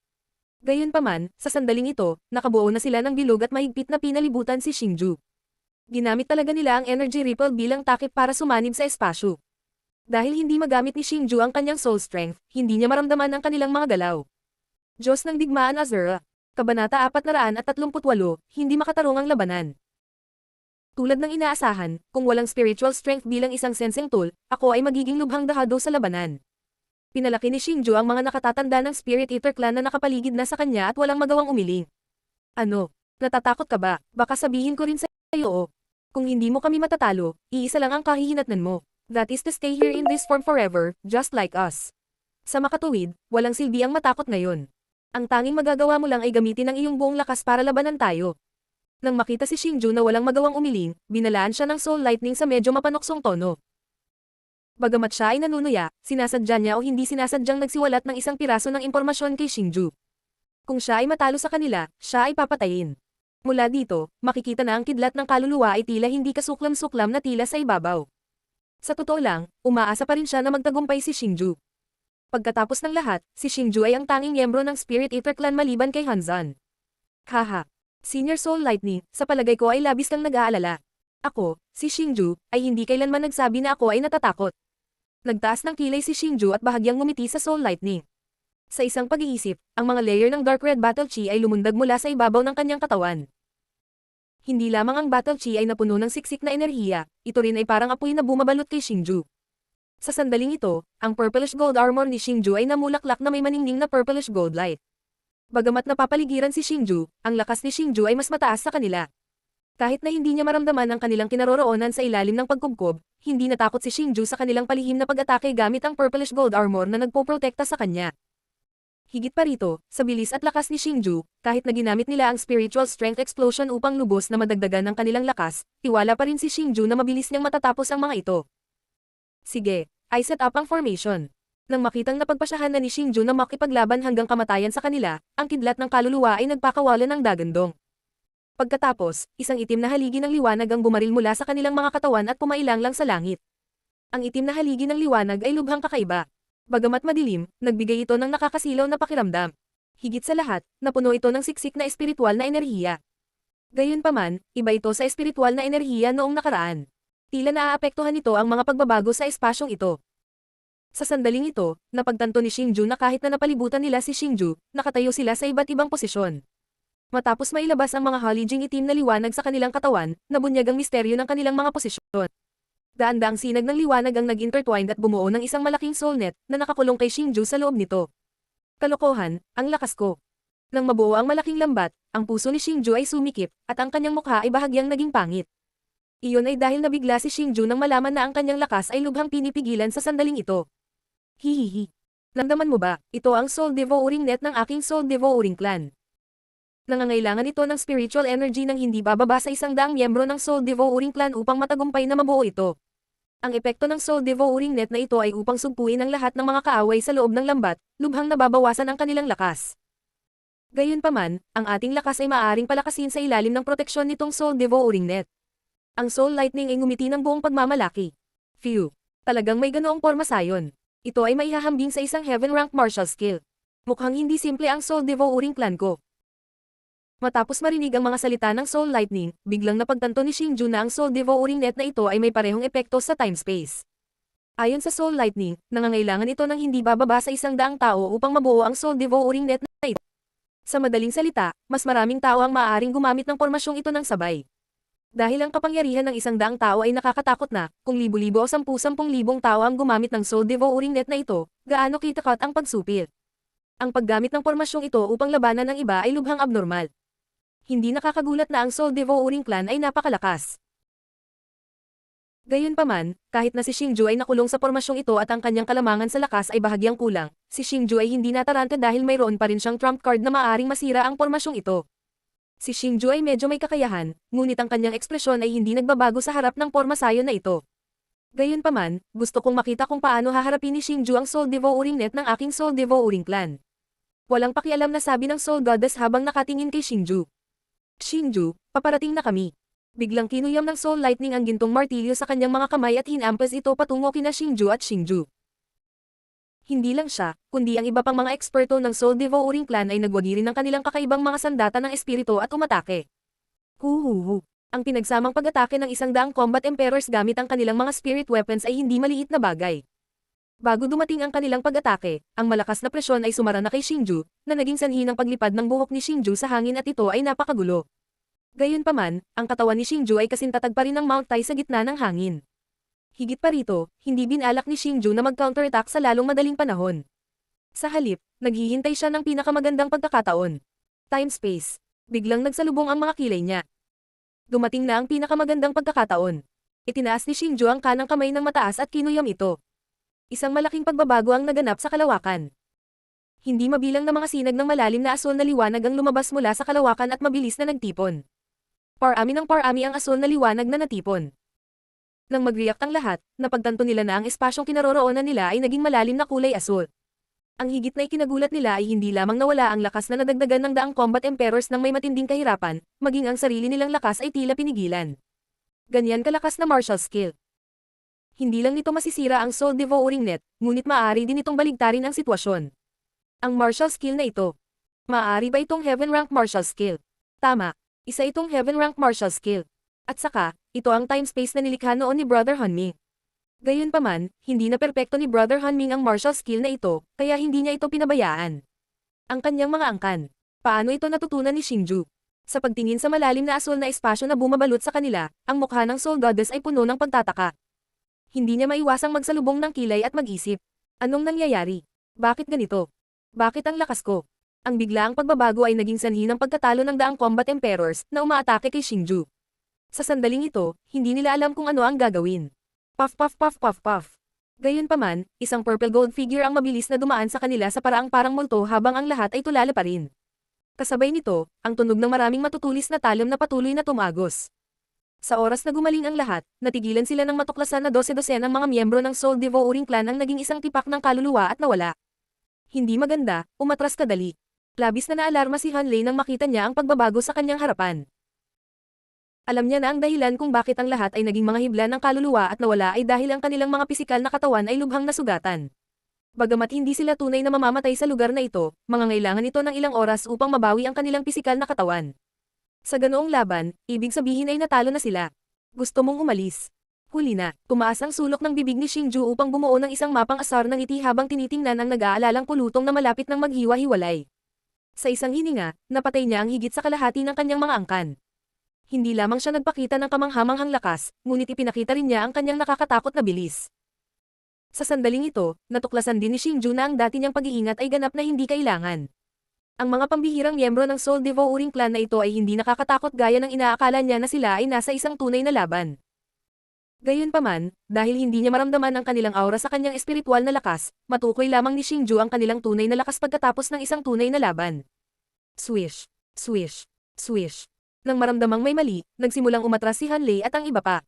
Gayunpaman, sa sandaling ito, nakabuo na sila ng bilog at mahigpit na pinalibutan si Xingju. Ginamit talaga nila ang Energy Ripple bilang takip para sumanib sa espasyo. Dahil hindi magamit ni Xingju ang kanyang Soul Strength, hindi niya maramdaman ang kanilang mga galaw. Diyos ng Digmaan Azura. Kabanata 438, hindi makatarong ang labanan. Tulad ng inaasahan, kung walang spiritual strength bilang isang sensing tool, ako ay magiging lubhang dahado sa labanan. Pinalaki ni Xingju ang mga nakatatanda ng Spirit Eater Clan na nakapaligid na sa kanya at walang magawang umiling. Ano? Natatakot ka ba? Baka sabihin ko rin sa iyo oo. Kung hindi mo kami matatalo, iisa lang ang kahihinatnan mo. That is to stay here in this form forever, just like us. Sa makatuwid, walang silbi ang matakot ngayon. Ang tanging magagawa mo lang ay gamitin ang iyong buong lakas para labanan tayo. Nang makita si Xingju na walang magawang umiling, binalaan siya ng Soul Lightning sa medyo mapanuksong tono. Bagamat siya ay nanunuya, sinasadya niya o hindi sinasadyang nagsiwalat ng isang piraso ng impormasyon kay Xingju. Kung siya ay matalo sa kanila, siya ay papatayin. Mula dito, makikita na ang kidlat ng kaluluwa ay tila hindi kasuklam-suklam na tila sa ibabaw. Sa totoo lang, umaasa pa rin siya na magtagumpay si Xingju. Pagkatapos ng lahat, si Xingju ay ang tanging miyembro ng Spirit Eater Clan maliban kay Hanzan. Haha. Senior Soul Lightning, sa palagay ko ay labis kang nag-aalala. Ako, si Xingju, ay hindi kailanman nagsabi na ako ay natatakot. Nagtaas ng kilay si Xingju at bahagyang ngumiti sa Soul Lightning. Sa isang pag-iisip, ang mga layer ng Dark Red Battle Chi ay lumundag mula sa ibabaw ng kanyang katawan. Hindi lamang ang Battle Chi ay napuno ng siksik na enerhiya, ito rin ay parang apoy na bumabalot kay Xingju. Sa sandaling ito, ang purplish gold armor ni Xingju ay namulaklak na may maningning na purplish gold light. Bagamat napapaligiran si Xingju, ang lakas ni Xingju ay mas mataas sa kanila. Kahit na hindi niya maramdaman ang kanilang kinaroroonan sa ilalim ng pagkubkob, hindi natakot si Xingju sa kanilang palihim na pag-atake gamit ang purplish gold armor na nagpoprotekta sa kanya. Higit pa rito, sa bilis at lakas ni Xingju, kahit na ginamit nila ang spiritual strength explosion upang lubos na madagdagan ang kanilang lakas, tiwala pa rin si Xingju na mabilis niyang matatapos ang mga ito. Sige, I set up ang formation. Nang makitang napagpasyahan na ni Xingju na makipaglaban hanggang kamatayan sa kanila, ang kidlat ng kaluluwa ay nagpakawalan ng dagandong. Pagkatapos, isang itim na haligi ng liwanag ang bumaril mula sa kanilang mga katawan at pumailang lang sa langit. Ang itim na haligi ng liwanag ay lubhang kakaiba. Bagamat madilim, nagbigay ito ng nakakasilaw na pakiramdam. Higit sa lahat, napuno ito ng siksik na espiritual na enerhiya. Gayunpaman, iba ito sa espiritual na enerhiya noong nakaraan. Tila naaapektuhan nito ang mga pagbabago sa espasyong ito. Sa sandaling ito, napagtanto ni Xingju na kahit na napalibutan nila si Xingju, nakatayo sila sa iba't ibang posisyon. Matapos mailabas ang mga halijing itim na liwanag sa kanilang katawan, nabunyag ang misteryo ng kanilang mga posisyon. Daan-daang sinag ng liwanag ang nag-intertwined at bumuo ng isang malaking soul net na nakakulong kay Xingju sa loob nito. Kalokohan, ang lakas ko. Nang mabuo ang malaking lambat, ang puso ni Xingju ay sumikip, at ang kanyang mukha ay bahagyang naging pangit. Iyon ay dahil nabigla si Xingju nang malaman na ang kanyang lakas ay lubhang pinipigilan sa sandaling ito. Hihihi. Namdaman mo ba, ito ang Soul Devouring Net ng aking Soul Devouring Clan. Nangangailangan ito ng spiritual energy nang hindi bababa sa 100 miyembro ng Soul Devouring Clan upang matagumpay na mabuo ito. Ang epekto ng Soul Devouring Net na ito ay upang sugpuin ang lahat ng mga kaaway sa loob ng lambat, lubhang nababawasan ang kanilang lakas. Gayunpaman, ang ating lakas ay maaaring palakasin sa ilalim ng proteksyon nitong Soul Devouring Net. Ang Soul Lightning ay ngumiti ng buong pagmamalaki. Phew! Talagang may ganoong porma sayon. Ito ay maihahambing sa isang heaven-rank martial skill. Mukhang hindi simple ang Soul Devouring Clan ko. Matapos marinig ang mga salita ng Soul Lightning, biglang napagtanto ni Xingju na ang Soul Devouring Net na ito ay may parehong epekto sa time-space. Ayon sa Soul Lightning, nangangailangan ito ng hindi bababa sa 100 tao upang mabuo ang Soul Devouring Net na ito. Sa madaling salita, mas maraming tao ang maaaring gumamit ng pormasyong ito ng sabay. Dahil ang kapangyarihan ng 100 tao ay nakakatakot na, kung libo-libo o 10,000 tao ang gumamit ng Soul Devouring Net na ito, gaano kitakot ang pagsupil. Ang paggamit ng pormasyong ito upang labanan ng iba ay lubhang abnormal. Hindi nakakagulat na ang Soul Devouring Clan ay napakalakas. Gayunpaman, kahit na si Xingju ay nakulong sa pormasyong ito at ang kanyang kalamangan sa lakas ay bahagyang kulang, si Xingju ay hindi nataranta dahil mayroon pa rin siyang trump card na maaaring masira ang pormasyong ito. Si Xingju ay medyo may kakayahan, ngunit ang kanyang ekspresyon ay hindi nagbabago sa harap ng porma sayon na ito. Gayunpaman, gusto kong makita kung paano haharapin ni Xingju ang Soul Devouring Net ng aking Soul Devouring Clan. Walang pakialam na sabi ng Soul Goddess habang nakatingin kay Xingju. Xingju, paparating na kami. Biglang kinuyam ng Soul Lightning ang gintong martilyo sa kanyang mga kamay at hinampas ito patungo kina Xingju at Xingju. Hindi lang siya, kundi ang iba pang mga eksperto ng Soul Devouring Clan ay nagwagi rin ng kanilang kakaibang mga sandata ng espiritu at umatake. Huhuhu. Ang pinagsamang pag-atake ng 100 combat emperors gamit ang kanilang mga spirit weapons ay hindi maliit na bagay. Bago dumating ang kanilang pag-atake, ang malakas na presyon ay sumara na kay Xingju, na naging sanhi ng paglipad ng buhok ni Xingju sa hangin at ito ay napakagulo. Gayunpaman, ang katawan ni Xingju ay kasintatag pa rin ng Mount Tai sa gitna ng hangin. Higit pa rito, hindi binalak ni Xingju na mag-counterattack sa lalong madaling panahon. Sa halip, naghihintay siya ng pinakamagandang pagkakataon. Time-space. Biglang nagsalubong ang mga kilay niya. Dumating na ang pinakamagandang pagkakataon. Itinaas ni Xingju ang kanang kamay ng mataas at kinuyam ito. Isang malaking pagbabago ang naganap sa kalawakan. Hindi mabilang na mga sinag ng malalim na asul na liwanag ang lumabas mula sa kalawakan at mabilis na nagtipon. Parami ng parami ang asul na liwanag na natipon. Nang mag-react ang lahat, napagtanto nila na ang espasyong kinaroroonan nila ay naging malalim na kulay asul. Ang higit na ikinagulat nila ay hindi lamang nawala ang lakas na nadagdagan ng daang combat emperors nang may matinding kahirapan, maging ang sarili nilang lakas ay tila pinigilan. Ganyan kalakas na martial skill. Hindi lang nito masisira ang Soul Devouring Net, ngunit maaari din itong baligtarin ang sitwasyon. Ang martial skill na ito. Maaari ba itong heaven rank martial skill? Tama, isa itong heaven rank martial skill. At saka, ito ang time-space na nilikha noon ni Brother Hanming. Gayunpaman, hindi na perpekto ni Brother Hanming ang martial skill na ito, kaya hindi niya ito pinabayaan. Ang kanyang mga angkan. Paano ito natutunan ni Xingju? Sa pagtingin sa malalim na asul na espasyo na bumabalot sa kanila, ang mukha ng Soul Goddess ay puno ng pagtataka. Hindi niya maiwasang magsalubong ng kilay at mag-isip. Anong nangyayari? Bakit ganito? Bakit ang lakas ko? Ang biglaang pagbabago ay naging sanhi ng pagkatalo ng daang combat emperors na umaatake kay Xingju. Sa sandaling ito, hindi nila alam kung ano ang gagawin. Puff puff puff puff puff. Gayunpaman, isang purple gold figure ang mabilis na dumaan sa kanila sa paraang parang multo habang ang lahat ay tulala pa rin. Kasabay nito, ang tunog ng maraming matutulis na talim na patuloy na tumagos. Sa oras na gumaling ang lahat, natigilan sila ng matuklasan na 12-12 ng mga miyembro ng Soul Devouring Clan ang naging isang tipak ng kaluluwa at nawala. Hindi maganda, umatras kadali. Labis na naalarma si Han Lei nang makita niya ang pagbabago sa kanyang harapan. Alam niya na ang dahilan kung bakit ang lahat ay naging mga hibla ng kaluluwa at nawala ay dahil ang kanilang mga pisikal na katawan ay lubhang nasugatan. Bagamat hindi sila tunay na mamamatay sa lugar na ito, mangangailangan ito ng ilang oras upang mabawi ang kanilang pisikal na katawan. Sa ganoong laban, ibig sabihin ay natalo na sila. Gusto mong umalis? Huli na, tumaas ang sulok ng bibig ni Xingju upang bumuo ng isang mapang asar ng ngiti habang tinitingnan ang nag-aalalang pulutong na malapit ng maghiwa-hiwalay. Sa isang hininga, napatay niya ang higit sa kalahati ng kanyang mga angkan. Hindi lamang siya nagpakita ng kamanghamanghang lakas, ngunit ipinakita rin niya ang kanyang nakakatakot na bilis. Sa sandaling ito, natuklasan din ni Xingju na ang dati niyang pag-iingat ay ganap na hindi kailangan. Ang mga pambihirang miyembro ng Soul Devouring clan na ito ay hindi nakakatakot gaya ng inaakala niya na sila ay nasa isang tunay na laban. Gayunpaman, dahil hindi niya maramdaman ang kanilang aura sa kanyang espiritual na lakas, matukoy lamang ni Xingju ang kanilang tunay na lakas pagkatapos ng isang tunay na laban. Swish, swish, swish. Nang maramdamang may mali, nagsimulang umatras si Hanlei at ang iba pa.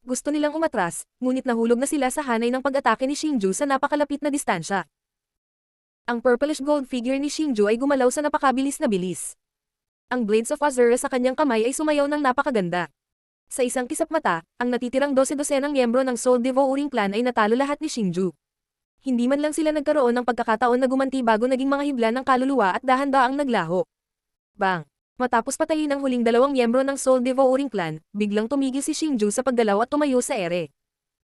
Gusto nilang umatras, ngunit nahulog na sila sa hanay ng pag-atake ni Xingju sa napakalapit na distansya. Ang purplish gold figure ni Xingju ay gumalaw sa napakabilis na bilis. Ang Blades of Azura sa kanyang kamay ay sumayaw ng napakaganda. Sa isang kisap mata, ang natitirang 12-dosenang miyembro ng Soul Devouring clan ay natalo lahat ni Xingju. Hindi man lang sila nagkaroon ng pagkakataon na gumanti bago naging mga hibla ng kaluluwa at dahan-daang naglaho. Bang! Matapos patayin ang huling dalawang miyembro ng Soul Devouring clan, biglang tumigil si Xingju sa paggalaw at tumayo sa ere.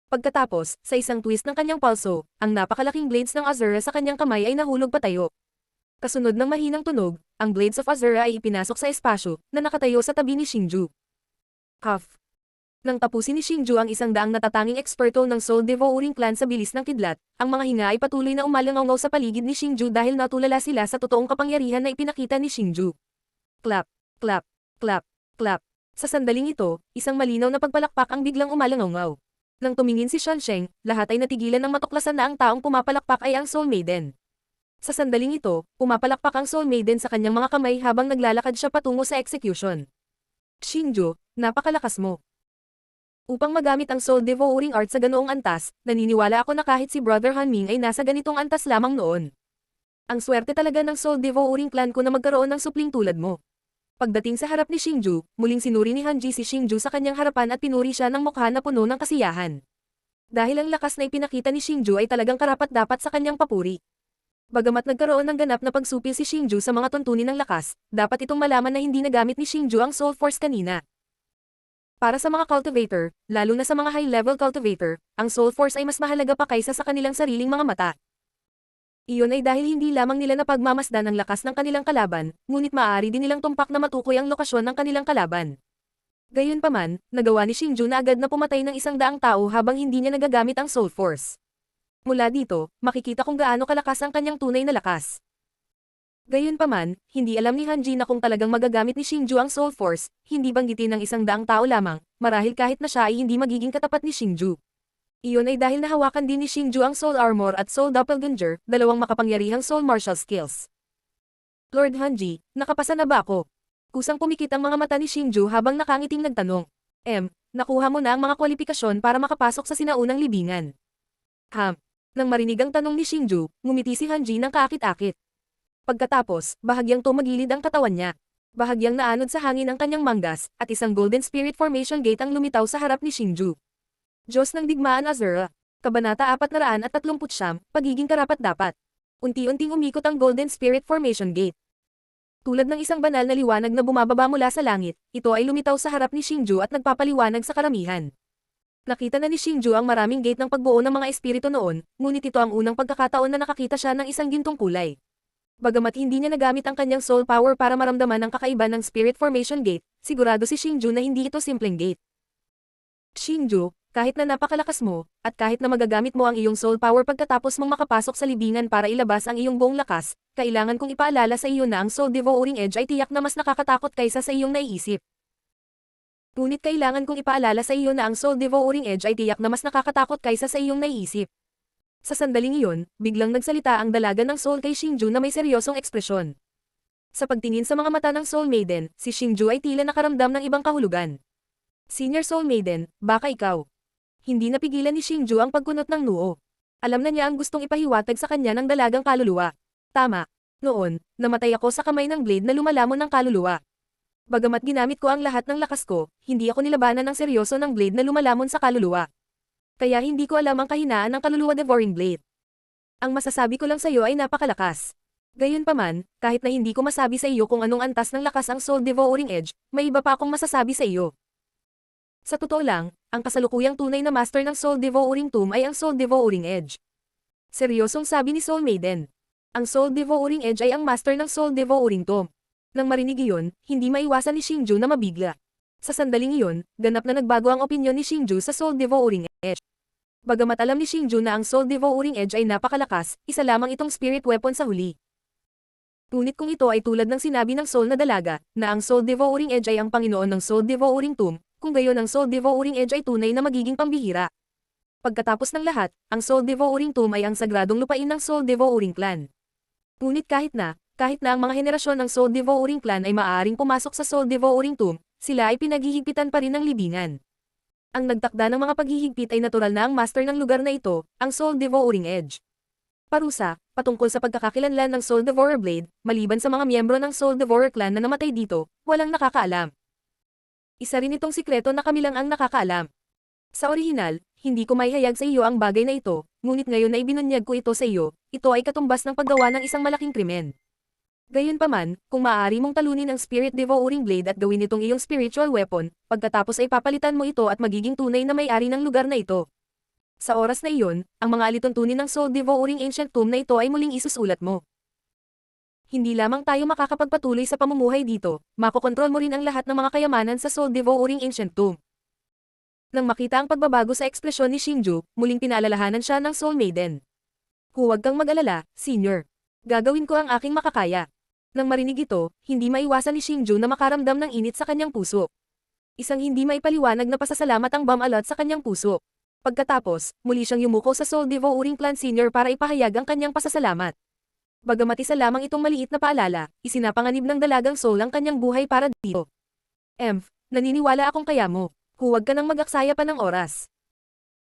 Pagkatapos, sa isang twist ng kanyang pulso, ang napakalaking blades ng Azura sa kanyang kamay ay nahulog patayo. Kasunod ng mahinang tunog, ang Blades of Azura ay ipinasok sa espasyo na nakatayo sa tabi ni Xingju. Huff! Nang tapusin ni Xingju ang 100 natatanging eksperto ng Soul Devouring clan sa bilis ng kidlat, ang mga hinga ay patuloy na umalangaw sa paligid ni Xingju dahil natulala sila sa totoong kapangyarihan na ipinakita ni Xingju. Clap, clap, clap, clap. Sa sandaling ito, isang malinaw na pagpalakpak ang biglang umalangaw. Nang tumingin si Xuansheng, lahat ay natigilan ng matuklasan na ang taong pumapalakpak ay ang Soul Maiden. Sa sandaling ito, pumapalakpak ang Soul Maiden sa kanyang mga kamay habang naglalakad siya patungo sa execution. Xingju, napakalakas mo. Upang magamit ang Soul Devouring art sa ganoong antas, naniniwala ako na kahit si Brother Hanming ay nasa ganitong antas lamang noon. Ang swerte talaga ng Soul Devouring clan ko na magkaroon ng supling tulad mo. Pagdating sa harap ni Xingju, muling sinuri ni Hanji si Xingju sa kanyang harapan at pinuri siya ng mukha na puno ng kasiyahan. Dahil ang lakas na ipinakita ni Xingju ay talagang karapat-dapat sa kanyang papuri. Bagamat nagkaroon ng ganap na pagsupil si Xingju sa mga tuntunin ng lakas, dapat itong malaman na hindi nagamit ni Xingju ang Soul Force kanina. Para sa mga cultivator, lalo na sa mga high-level cultivator, ang Soul Force ay mas mahalaga pa kaysa sa kanilang sariling mga mata. Iyon ay dahil hindi lamang nila napagmamasdan ang lakas ng kanilang kalaban, ngunit maaari din nilang tumpak na matukoy ang lokasyon ng kanilang kalaban. Gayunpaman, nagawa ni Xingju na agad na pumatay ng 100 tao habang hindi niya nagagamit ang Soul Force. Mula dito, makikita kung gaano kalakas ang kanyang tunay na lakas. Gayunpaman, hindi alam ni Hanji na kung talagang magagamit ni Xingju ang Soul Force, hindi banggitin ng 100 tao lamang, marahil kahit na siya ay hindi magiging katapat ni Xingju. Iyon ay dahil nahawakan din ni Xingju ang Soul Armor at Soul Doppelganger, dalawang makapangyarihang Soul Martial skills. Lord Hanji, nakapasa na ba ako? Kusang pumikit ang mga mata ni Xingju habang nakangiting nagtanong. Nakuha mo na ang mga kwalifikasyon para makapasok sa sinaunang libingan. Nang marinig ang tanong ni Xingju, ngumiti si Hanji ng kaakit-akit. Pagkatapos, bahagyang tumagilid ang katawan niya. Bahagyang naanod sa hangin ang kanyang manggas, at isang Golden Spirit Formation Gate ang lumitaw sa harap ni Xingju. Diyos ng Digmaan Azura. Kabanata 439, Pagiging Karapat-dapat. Unti-unting umikot ang Golden Spirit Formation Gate. Tulad ng isang banal na liwanag na bumababa mula sa langit, ito ay lumitaw sa harap ni Xingju at nagpapaliwanag sa karamihan. Nakita na ni Xingju ang maraming gate ng pagbuo ng mga espiritu noon, ngunit ito ang unang pagkakataon na nakakita siya ng isang gintong kulay. Bagamat hindi niya nagamit ang kanyang soul power para maramdaman ang kakaiba ng Spirit Formation Gate, sigurado si Xingju na hindi ito simpleng gate. Xingju, kahit na napakalakas mo, at kahit na magagamit mo ang iyong soul power pagkatapos mong makapasok sa libingan para ilabas ang iyong buong lakas, kailangan kong ipaalala sa iyo na ang Soul Devouring Edge ay tiyak na mas nakakatakot kaysa sa iyong naiisip. Ngunit kailangan kong ipaalala sa iyo na ang Soul Devouring Edge ay tiyak na mas nakakatakot kaysa sa iyong naiisip. Sa sandaling iyon, biglang nagsalita ang dalaga ng Soul kay Xingju na may seryosong ekspresyon. Sa pagtingin sa mga mata ng Soul Maiden, si Xingju ay tila nakaramdam ng ibang kahulugan. Senior Soul Maiden, baka ikaw. Hindi napigilan ni Xingju ang pagkunot ng noo. Alam na niya ang gustong ipahiwatig sa kanya ng dalagang kaluluwa. Tama. Noon, namatay ako sa kamay ng blade na lumalamon ng kaluluwa. Bagamat ginamit ko ang lahat ng lakas ko, hindi ako nilabanan ng seryoso ng blade na lumalamon sa kaluluwa. Kaya hindi ko alam ang kahinaan ng kaluluwa devouring blade. Ang masasabi ko lang sa iyo ay napakalakas. Gayunpaman, kahit na hindi ko masabi sa iyo kung anong antas ng lakas ang Soul Devouring Edge, may iba pa akong masasabi sa iyo. Sa totoo lang, ang kasalukuyang tunay na master ng Soul Devouring Tomb ay ang Soul Devouring Edge. Seryosong sabi ni Soul Maiden. Ang Soul Devouring Edge ay ang master ng Soul Devouring Tomb. Nang marinig iyon, hindi maiwasan ni Xingju na mabigla. Sa sandaling iyon, ganap na nagbago ang opinyon ni Xingju sa Soul Devouring Edge. Bagamat alam ni Xingju na ang Soul Devouring Edge ay napakalakas, isa lamang itong spirit weapon sa huli. Ngunit kung ito ay tulad ng sinabi ng Soul na dalaga, na ang Soul Devouring Edge ay ang Panginoon ng Soul Devouring Tomb, kung gayon ang Soul Devouring Edge ay tunay na magiging pambihira. Pagkatapos ng lahat, ang Soul Devouring Tomb ay ang sagradong lupain ng Soul Devouring Clan. Ngunit kahit na ang mga henerasyon ng Soul Devouring Clan ay maaaring pumasok sa Soul Devouring Tomb, sila ay pinaghihigpitan pa rin ng libingan. Ang nagtakda ng mga paghihigpit ay natural na ang master ng lugar na ito, ang Soul Devouring Edge. Parusa, patungkol sa pagkakakilanlan ng Soul Devourer Blade, maliban sa mga miyembro ng Soul Devourer Clan na namatay dito, walang nakakaalam. Isa rin itong sikreto na kami lang ang nakakaalam. Sa orihinal, hindi ko maihayag sa iyo ang bagay na ito, ngunit ngayon na ibinunyag ko ito sa iyo, ito ay katumbas ng paggawa ng isang malaking krimen. Gayunpaman, kung maaari mong talunin ang Spirit Devouring Blade at gawin itong iyong spiritual weapon, pagkatapos ay papalitan mo ito at magiging tunay na may-ari ng lugar na ito. Sa oras na iyon, ang mga alituntunin ng Soul Devouring Ancient Tomb na ito ay muling isusulat mo. Hindi lamang tayo makakapagpatuloy sa pamumuhay dito, makokontrol mo rin ang lahat ng mga kayamanan sa Soul Devouring Ancient Tomb. Nang makita ang pagbabago sa ekspresyon ni Xingju, muling pinaalalahanan siya ng Soul Maiden. Huwag kang mag-alala, Senior. Gagawin ko ang aking makakaya. Nang marinig ito, hindi maiwasan ni Xingju na makaramdam ng init sa kanyang puso. Isang hindi maipaliwanag na pasasalamat ang bumalot sa kanyang puso. Pagkatapos, muli siyang yumuko sa Soul Devouring Clan Senior para ipahayag ang kanyang pasasalamat. Bagamat isa lamang itong maliit na paalala, isinapanganib ng dalagang Soul ang kanyang buhay para dito. Naniniwala akong kaya mo. Huwag ka nang mag-aksaya pa ng oras.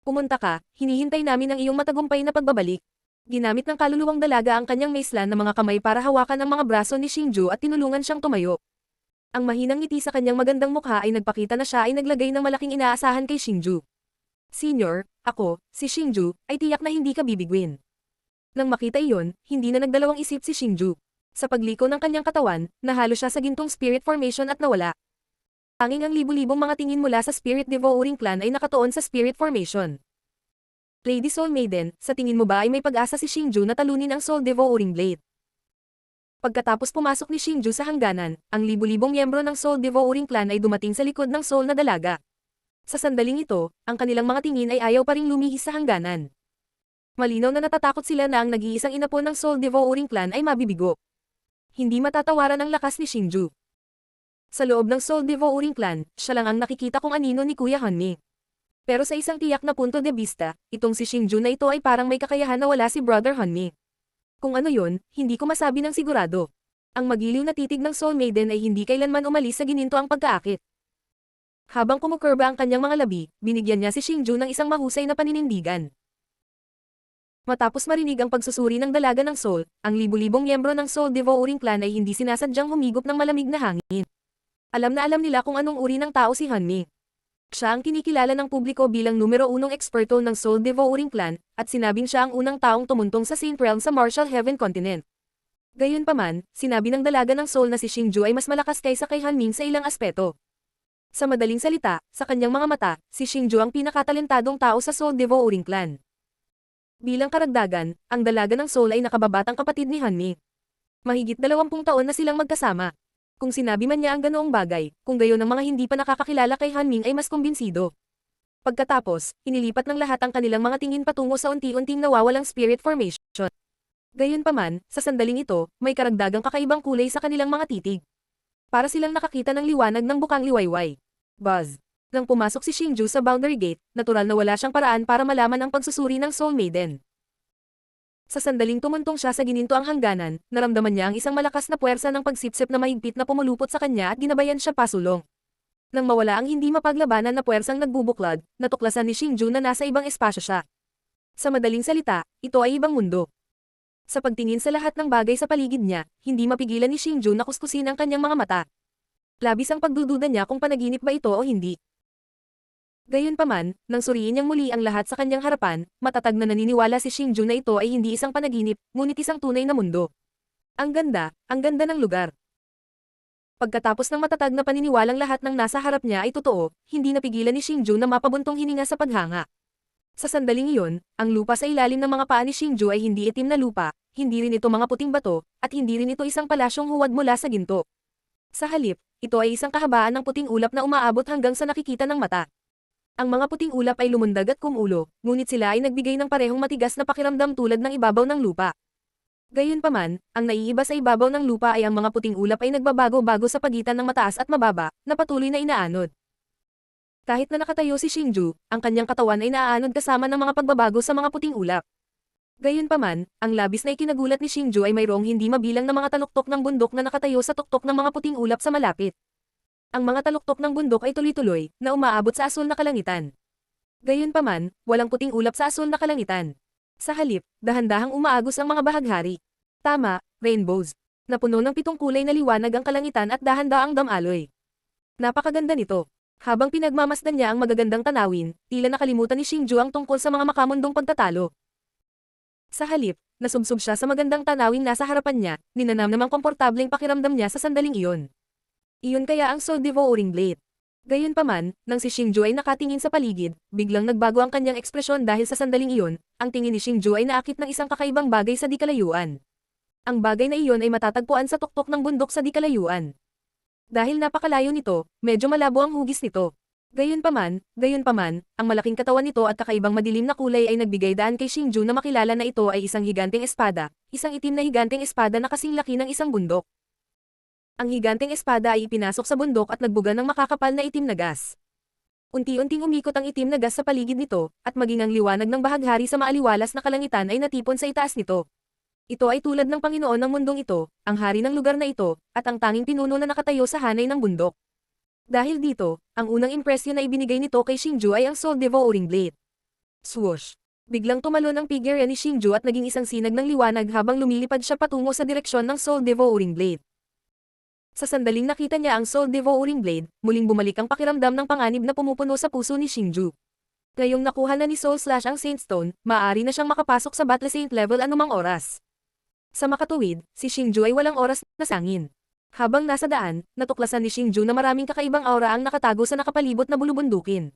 Pumunta ka, hinihintay namin ang iyong matagumpay na pagbabalik. Ginamit ng kaluluwang dalaga ang kanyang maislan na mga kamay para hawakan ang mga braso ni Xingju at tinulungan siyang tumayo. Ang mahinang ngiti sa kanyang magandang mukha ay nagpakita na siya ay naglagay ng malaking inaasahan kay Xingju. Senior, ako, si Xingju, ay tiyak na hindi ka bibigwin. Nang makita iyon, hindi na nagdalawang isip si Xingju. Sa pagliko ng kanyang katawan, nahalo siya sa gintong spirit formation at nawala. Tanging ang libu-libong mga tingin mula sa Spirit Devouring Clan ay nakatuon sa Spirit Formation. Lady Soul Maiden, sa tingin mo ba ay may pag-asa si Xingju na talunin ang Soul Devouring Blade? Pagkatapos pumasok ni Xingju sa hangganan, ang libu-libong miyembro ng Soul Devouring Clan ay dumating sa likod ng Soul na dalaga. Sa sandaling ito, ang kanilang mga tingin ay ayaw pa ring lumihis sa hangganan. Malinaw na natatakot sila na ang nag-iisang inapo ng Soul Devouring Clan ay mabibigo. Hindi matatawaran ang lakas ni Xingju. Sa loob ng Soul Devouring Clan, siya lang ang nakikita kung anino ni Kuya Hanmi. Pero sa isang tiyak na punto de vista, itong si Xingju na ito ay parang may kakayahan na wala si Brother Hanmi. Kung ano yon, hindi ko masabi ng sigurado. Ang magiliw na titig ng Soul Maiden ay hindi kailanman umalis sa gininto ang pagkaakit. Habang kumukurba ang kanyang mga labi, binigyan niya si Xingju ng isang mahusay na paninindigan. Matapos marinig ang pagsusuri ng dalaga ng Soul, ang libu-libong miyembro ng Soul Devouring Clan ay hindi sinasadyang humigop ng malamig na hangin. Alam na alam nila kung anong uri ng tao si Hanmi. Siya ang kinikilala ng publiko bilang numero 1 eksperto ng Soul Devouring Clan, at sinabing siya ang unang taong tumuntong sa Saint Realm sa Martial Heaven Continent. Gayunpaman, sinabi ng dalaga ng Soul na si Xingju ay mas malakas kaysa kay Hanmi sa ilang aspeto. Sa madaling salita, sa kanyang mga mata, si Xingju ang pinakatalentadong tao sa Soul Devouring Clan. Bilang karagdagan, ang dalaga ng Soul ay nakababatang kapatid ni Hanmi. Mahigit 20 taon na silang magkasama. Kung sinabi man niya ang ganoong bagay, kung gayon ang mga hindi pa nakakakilala kay Hanming ay mas kumbinsido. Pagkatapos, inilipat ng lahat ang kanilang mga tingin patungo sa unti-unting nawawalang spirit formation. Gayunpaman, sa sandaling ito, may karagdagang kakaibang kulay sa kanilang mga titig. Para silang nakakita ng liwanag ng bukang liwayway. Buzz. Nang pumasok si Xingju sa boundary gate, natural na wala siyang paraan para malaman ang pagsusuri ng Soul Maiden. Sa sandaling tumuntong siya sa gininto ang hangganan, naramdaman niya ang isang malakas na puwersa ng pagsipsip na mahigpit na pumulupot sa kanya at ginabayan siya pasulong. Nang mawala ang hindi mapaglabanan na puwersang nagbubuklad, natuklasan ni Xingju na nasa ibang espasyo siya. Sa madaling salita, ito ay ibang mundo. Sa pagtingin sa lahat ng bagay sa paligid niya, hindi mapigilan ni Xingju na kuskusin ang kanyang mga mata. Labis ang pagdududa niya kung panaginip ba ito o hindi. Gayunpaman, nang suriin niyang muli ang lahat sa kanyang harapan, matatag na naniniwala si Xingju na ito ay hindi isang panaginip, ngunit isang tunay na mundo. Ang ganda ng lugar. Pagkatapos ng matatag na paniniwalang lahat ng nasa harap niya ay totoo, hindi napigilan ni Xingju na mapabuntong hininga sa paghanga. Sa sandaling iyon, ang lupa sa ilalim ng mga paa ni Xingju ay hindi itim na lupa, hindi rin ito mga puting bato, at hindi rin ito isang palasyong huwad mula sa ginto. Sa halip, ito ay isang kahabaan ng puting ulap na umaabot hanggang sa nakikita ng mata. Ang mga puting ulap ay lumundag at kumulo, ngunit sila ay nagbigay ng parehong matigas na pakiramdam tulad ng ibabaw ng lupa. Gayunpaman, ang naiiba sa ibabaw ng lupa ay ang mga puting ulap ay nagbabago-bago sa pagitan ng mataas at mababa, na patuloy na inaanod. Kahit na nakatayo si Xingju, ang kanyang katawan ay naaanod kasama ng mga pagbabago sa mga puting ulap. Gayunpaman, ang labis na ikinagulat ni Xingju ay mayroong hindi mabilang na mga taluktok ng bundok na nakatayo sa tuktok ng mga puting ulap sa malapit. Ang mga taluktok ng bundok ay tuloy-tuloy, na umaabot sa asul na kalangitan. Gayunpaman, walang puting ulap sa asul na kalangitan. Sa halip, dahan-dahang umaagos ang mga bahaghari. Tama, rainbows. Napuno ng 7 kulay na liwanag ang kalangitan at dahan-daang damaloy. Napakaganda nito. Habang pinagmamasdan niya ang magagandang tanawin, tila nakalimutan ni Xingju ang tungkol sa mga makamundong pagtatalo. Sa halip, nasubsob siya sa magandang tanawing nasa harapan niya, ninanam namang komportableng pakiramdam niya sa sandaling iyon. Iyon kaya ang Soul Devouring Blade. Gayunpaman, nang si Xingju ay nakatingin sa paligid, biglang nagbago ang kanyang ekspresyon dahil sa sandaling iyon, ang tingin ni Xingju ay naakit ng isang kakaibang bagay sa di-kalayuan. Ang bagay na iyon ay matatagpuan sa tuktok ng bundok sa di-kalayuan. Dahil napakalayo nito, medyo malabo ang hugis nito. Gayunpaman, ang malaking katawan nito at kakaibang madilim na kulay ay nagbigay daan kay Xingju na makilala na ito ay isang higanteng espada, isang itim na higanteng espada na kasing laki ng isang bundok. Ang higanteng espada ay ipinasok sa bundok at nagbuga ng makakapal na itim na gas. Unti-unting umikot ang itim na gas sa paligid nito, at maging ang liwanag ng bahaghari sa maaliwalas na kalangitan ay natipon sa itaas nito. Ito ay tulad ng Panginoon ng mundong ito, ang hari ng lugar na ito, at ang tanging pinuno na nakatayo sa hanay ng bundok. Dahil dito, ang unang impresyon na ibinigay nito kay Xingju ay ang Soul Devouring Blade. Swoosh! Biglang tumalon ang figure ni Xingju at naging isang sinag ng liwanag habang lumilipad siya patungo sa direksyon ng Soul Devouring Blade. Sa sandaling nakita niya ang Soul Devouring Blade, muling bumalik ang pakiramdam ng panganib na pumupuno sa puso ni Xingju. Ngayong nakuha na ni Soul Slash ang Saint Stone, maaari na siyang makapasok sa Battle Saint level anumang oras. Sa makatuwid, si Xingju ay walang oras na sangin. Habang nasa daan, natuklasan ni Xingju na maraming kakaibang aura ang nakatago sa nakapalibot na bulubundukin.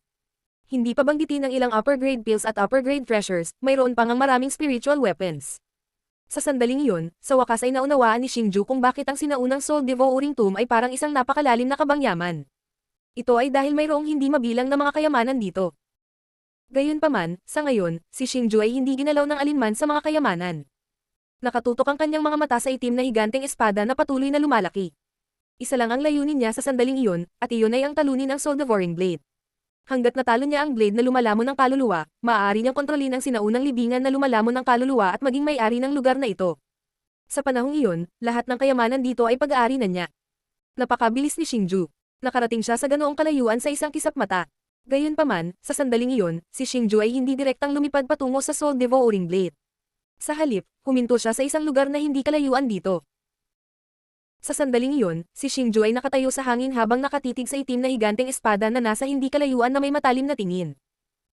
Hindi pa banggitin ang ilang upper grade pills at upper grade treasures, mayroon pang ang maraming spiritual weapons. Sa sandaling iyon, sa wakas ay naunawaan ni Xingju kung bakit ang sinaunang Soul Devouring Tomb ay parang isang napakalalim na kabangyaman. Ito ay dahil mayroong hindi mabilang na mga kayamanan dito. Gayunpaman, sa ngayon, si Xingju ay hindi ginalaw ng alinman sa mga kayamanan. Nakatutok ang kanyang mga mata sa itim na higanteng espada na patuloy na lumalaki. Isa lang ang layunin niya sa sandaling iyon, at iyon ay ang talunin ang Soul Devouring Blade. Hanggat natalo niya ang blade na lumalamon ng kaluluwa, maaari niyang kontrolin ang sinaunang libingan na lumalamon ng kaluluwa at maging may-ari ng lugar na ito. Sa panahong iyon, lahat ng kayamanan dito ay pag-aari na niya. Napakabilis ni Xingju. Nakarating siya sa ganoong kalayuan sa isang kisap mata. Gayunpaman, sa sandaling iyon, si Xingju ay hindi direktang lumipad patungo sa Soul Devouring Blade. Sa halip, huminto siya sa isang lugar na hindi kalayuan dito. Sa sandaling iyon, si Xingju ay nakatayo sa hangin habang nakatitig sa itim na higanteng espada na nasa hindi kalayuan na may matalim na tingin.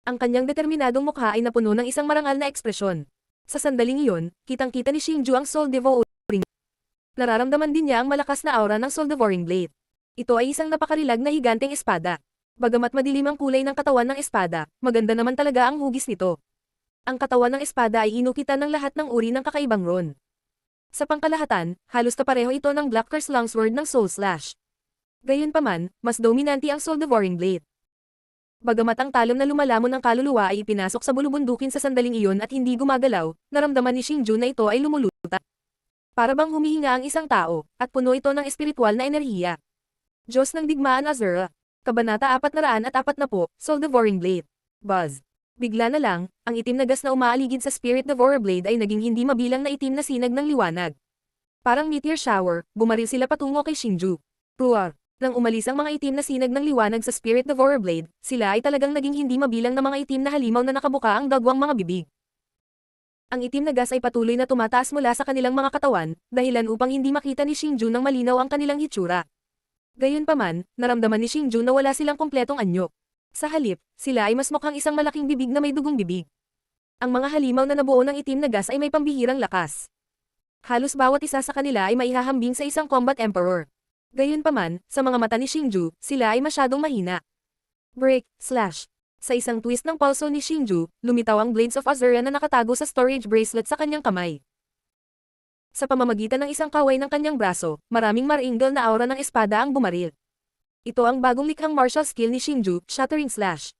Ang kanyang determinadong mukha ay napuno ng isang marangal na ekspresyon. Sa sandaling iyon, kitang-kita ni Xingju ang Soul Devouring. Nararamdaman din niya ang malakas na aura ng Soul Devouring Blade. Ito ay isang napakarilag na higanteng espada. Bagamat madilim ang kulay ng katawan ng espada, maganda naman talaga ang hugis nito. Ang katawan ng espada ay inukitan ng lahat ng uri ng kakaibang ron. Sa pangkalahatan, halos kapareho ito ng Black Curse Longsword ng Soul Slash. Gayunpaman, mas dominante ang Soul Devouring Blade. Bagamat ang talon na lumalamon ng kaluluwa ay ipinasok sa bulubundukin sa sandaling iyon at hindi gumagalaw, naramdaman ni Xingju na ito ay lumuluta. Para bang humihinga ang isang tao, at puno ito ng espiritual na enerhiya. Diyos ng Digmaan Azura. Kabanata 440, Soul Devouring Blade. Buzz. Bigla na lang, ang itim na gas na umaaligid sa Spirit Devourer Blade ay naging hindi mabilang na itim na sinag ng liwanag. Parang meteor shower, bumaril sila patungo kay Xingju. Roar! Nang umalis ang mga itim na sinag ng liwanag sa Spirit Devourer Blade, sila ay talagang naging hindi mabilang na mga itim na halimaw na nakabuka ang dagwang mga bibig. Ang itim na gas ay patuloy na tumataas mula sa kanilang mga katawan, dahilan upang hindi makita ni Xingju ng malinaw ang kanilang hitsura. Gayunpaman, naramdaman ni Xingju na wala silang kumpletong anyo. Sa halip, sila ay mas mukhang isang malaking bibig na may dugong bibig. Ang mga halimaw na nabuo ng itim na gas ay may pambihirang lakas. Halos bawat isa sa kanila ay maihahambing sa isang combat emperor. Gayunpaman, sa mga mata ni Xingju, sila ay masyadong mahina. Break, slash. Sa isang twist ng pulso ni Xingju, lumitaw ang Blades of Azura na nakatago sa storage bracelet sa kanyang kamay. Sa pamamagitan ng isang kaway ng kanyang braso, maraming maringal na aura ng espada ang bumaril. Ito ang bagong likhang martial skill ni Xingju, Shattering Slash.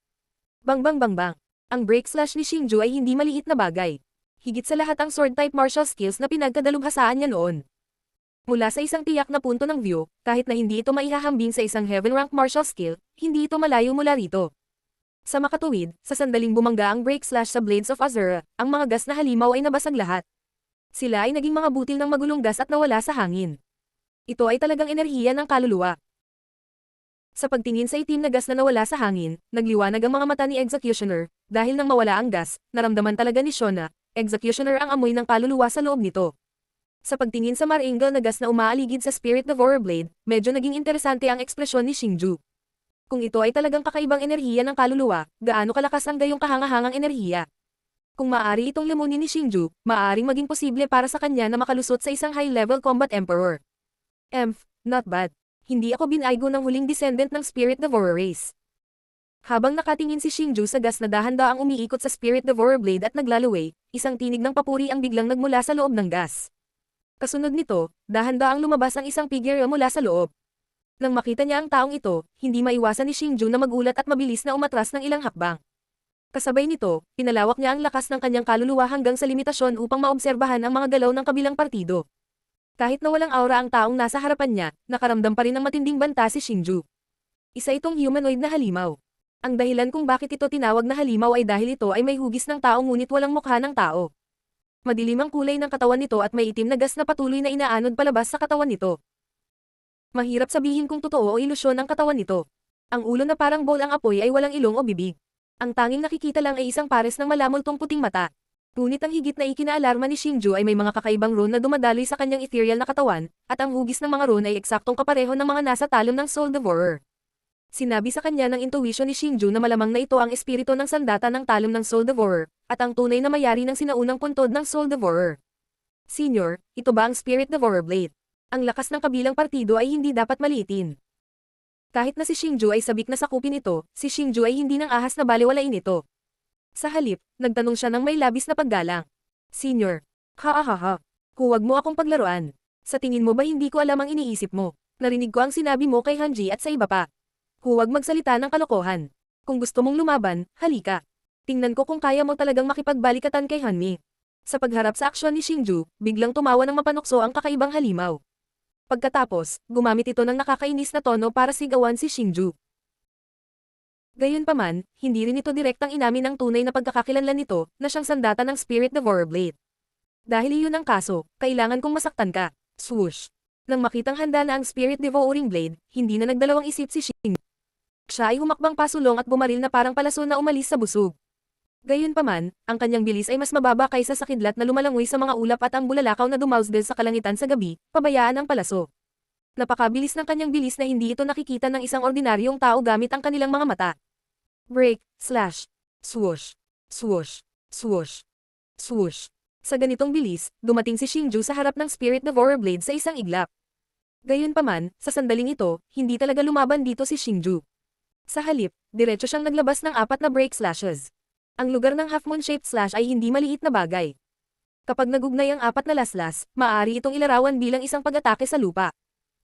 Bang bang bang bang. Ang break slash ni Xingju ay hindi maliit na bagay. Higit sa lahat ang sword-type martial skills na pinagkadalubhasaan niya noon. Mula sa isang tiyak na punto ng view, kahit na hindi ito maihahambing sa isang heaven-rank martial skill, hindi ito malayo mula rito. Sa makatuwid, sa sandaling bumangga ang break slash sa Blades of Azura, ang mga gas na halimaw ay nabasag lahat. Sila ay naging mga butil ng magulong gas at nawala sa hangin. Ito ay talagang enerhiya ng kaluluwa. Sa pagtingin sa itim na gas na nawala sa hangin, nagliwanag ang mga mata ni Executioner, dahil nang mawala ang gas, naramdaman talaga ni Shona, Executioner ang amoy ng kaluluwa sa loob nito. Sa pagtingin sa maringal na gas na umaaligid sa Spirit Devourer Blade, medyo naging interesante ang ekspresyon ni Xingju. Kung ito ay talagang kakaibang enerhiya ng kaluluwa, gaano kalakas ang gayong kahangahangang enerhiya? Kung maaari itong lamunin ni Xingju, maaaring maging posible para sa kanya na makalusot sa isang high-level combat emperor. Not bad. Hindi ako binaygo ng huling descendant ng Spirit Devourer race. Habang nakatingin si Xingju sa gas na dahan-daang umiikot sa Spirit Devourer Blade at naglalaway, isang tinig ng papuri ang biglang nagmula sa loob ng gas. Kasunod nito, dahan-daang lumabas ang isang figure mula sa loob. Nang makita niya ang taong ito, hindi maiwasan ni Xingju na magulat at mabilis na umatras ng ilang hakbang. Kasabay nito, pinalawak niya ang lakas ng kanyang kaluluwa hanggang sa limitasyon upang maobserbahan ang mga galaw ng kabilang partido. Kahit na walang aura ang taong nasa harapan niya, nakaramdam pa rin ng matinding banta si Xingju. Isa itong humanoid na halimaw. Ang dahilan kung bakit ito tinawag na halimaw ay dahil ito ay may hugis ng tao ngunit walang mukha ng tao. Madilim ang kulay ng katawan nito at may itim na gas na patuloy na inaanod palabas sa katawan nito. Mahirap sabihin kung totoo o ilusyon ang katawan nito. Ang ulo na parang bowl ang apoy ay walang ilong o bibig. Ang tanging nakikita lang ay isang pares ng malamultong puting mata. Ngunit ang higit na ikinaalarma ni Xingju ay may mga kakaibang rune na dumadaloy sa kanyang ethereal na katawan, at ang hugis ng mga rune ay eksaktong kapareho ng mga nasa talon ng Soul Devourer. Sinabi sa kanya ng intuition ni Xingju na malamang na ito ang espiritu ng sandata ng talon ng Soul Devourer, at ang tunay na mayari ng sinaunang puntod ng Soul Devourer. Senior, ito ba ang Spirit Devourer Blade? Ang lakas ng kabilang partido ay hindi dapat maliitin. Kahit na si Xingju ay sabik na sakupin ito, si Xingju ay hindi nang ahas na balewalain ito. Sa halip, nagtanong siya ng may labis na paggalang. Senior. Ha. Huwag mo akong paglaruan. Sa tingin mo ba hindi ko alam ang iniisip mo? Narinig ko ang sinabi mo kay Hanji at sa iba pa. Huwag magsalita ng kalokohan. Kung gusto mong lumaban, halika. Tingnan ko kung kaya mo talagang makipagbalikatan kay Hanmi. Sa pagharap sa aksyon ni Xingju, biglang tumawa ng mapanukso ang kakaibang halimaw. Pagkatapos, gumamit ito ng nakakainis na tono para sigawan si Xingju. Gayunpaman, hindi rin ito direktang inamin ang tunay na pagkakakilanlan nito na siyang sandata ng Spirit Devourer Blade. Dahil iyon ang kaso, kailangan kong masaktan ka. Swoosh. Nang makitang handa na ang Spirit Devouring Blade, hindi na nagdalawang isip si Xingju. Siya ay humakbang pasulong at bumaril na parang palaso na umalis sa busog. Gayunpaman, ang kanyang bilis ay mas mababa kaysa sa kidlat na lumalangoy sa mga ulap at ang bulalakaw na dumausdel sa kalangitan sa gabi, pabayaan ang palaso. Napakabilis ng kanyang bilis na hindi ito nakikita ng isang ordinaryong tao gamit ang kanilang mga mata. Break, slash, swoosh, swoosh, swoosh, swoosh. Sa ganitong bilis, dumating si Xingju sa harap ng Spirit Devourer Blade sa isang iglap. Gayunpaman, sa sandaling ito, hindi talaga lumaban dito si Xingju. Sa halip, diretso siyang naglabas ng 4 na break slashes. Ang lugar ng half-moon-shaped slash ay hindi maliit na bagay. Kapag nagugnay ang 4 na laslas, maaari itong ilarawan bilang isang pag-atake sa lupa.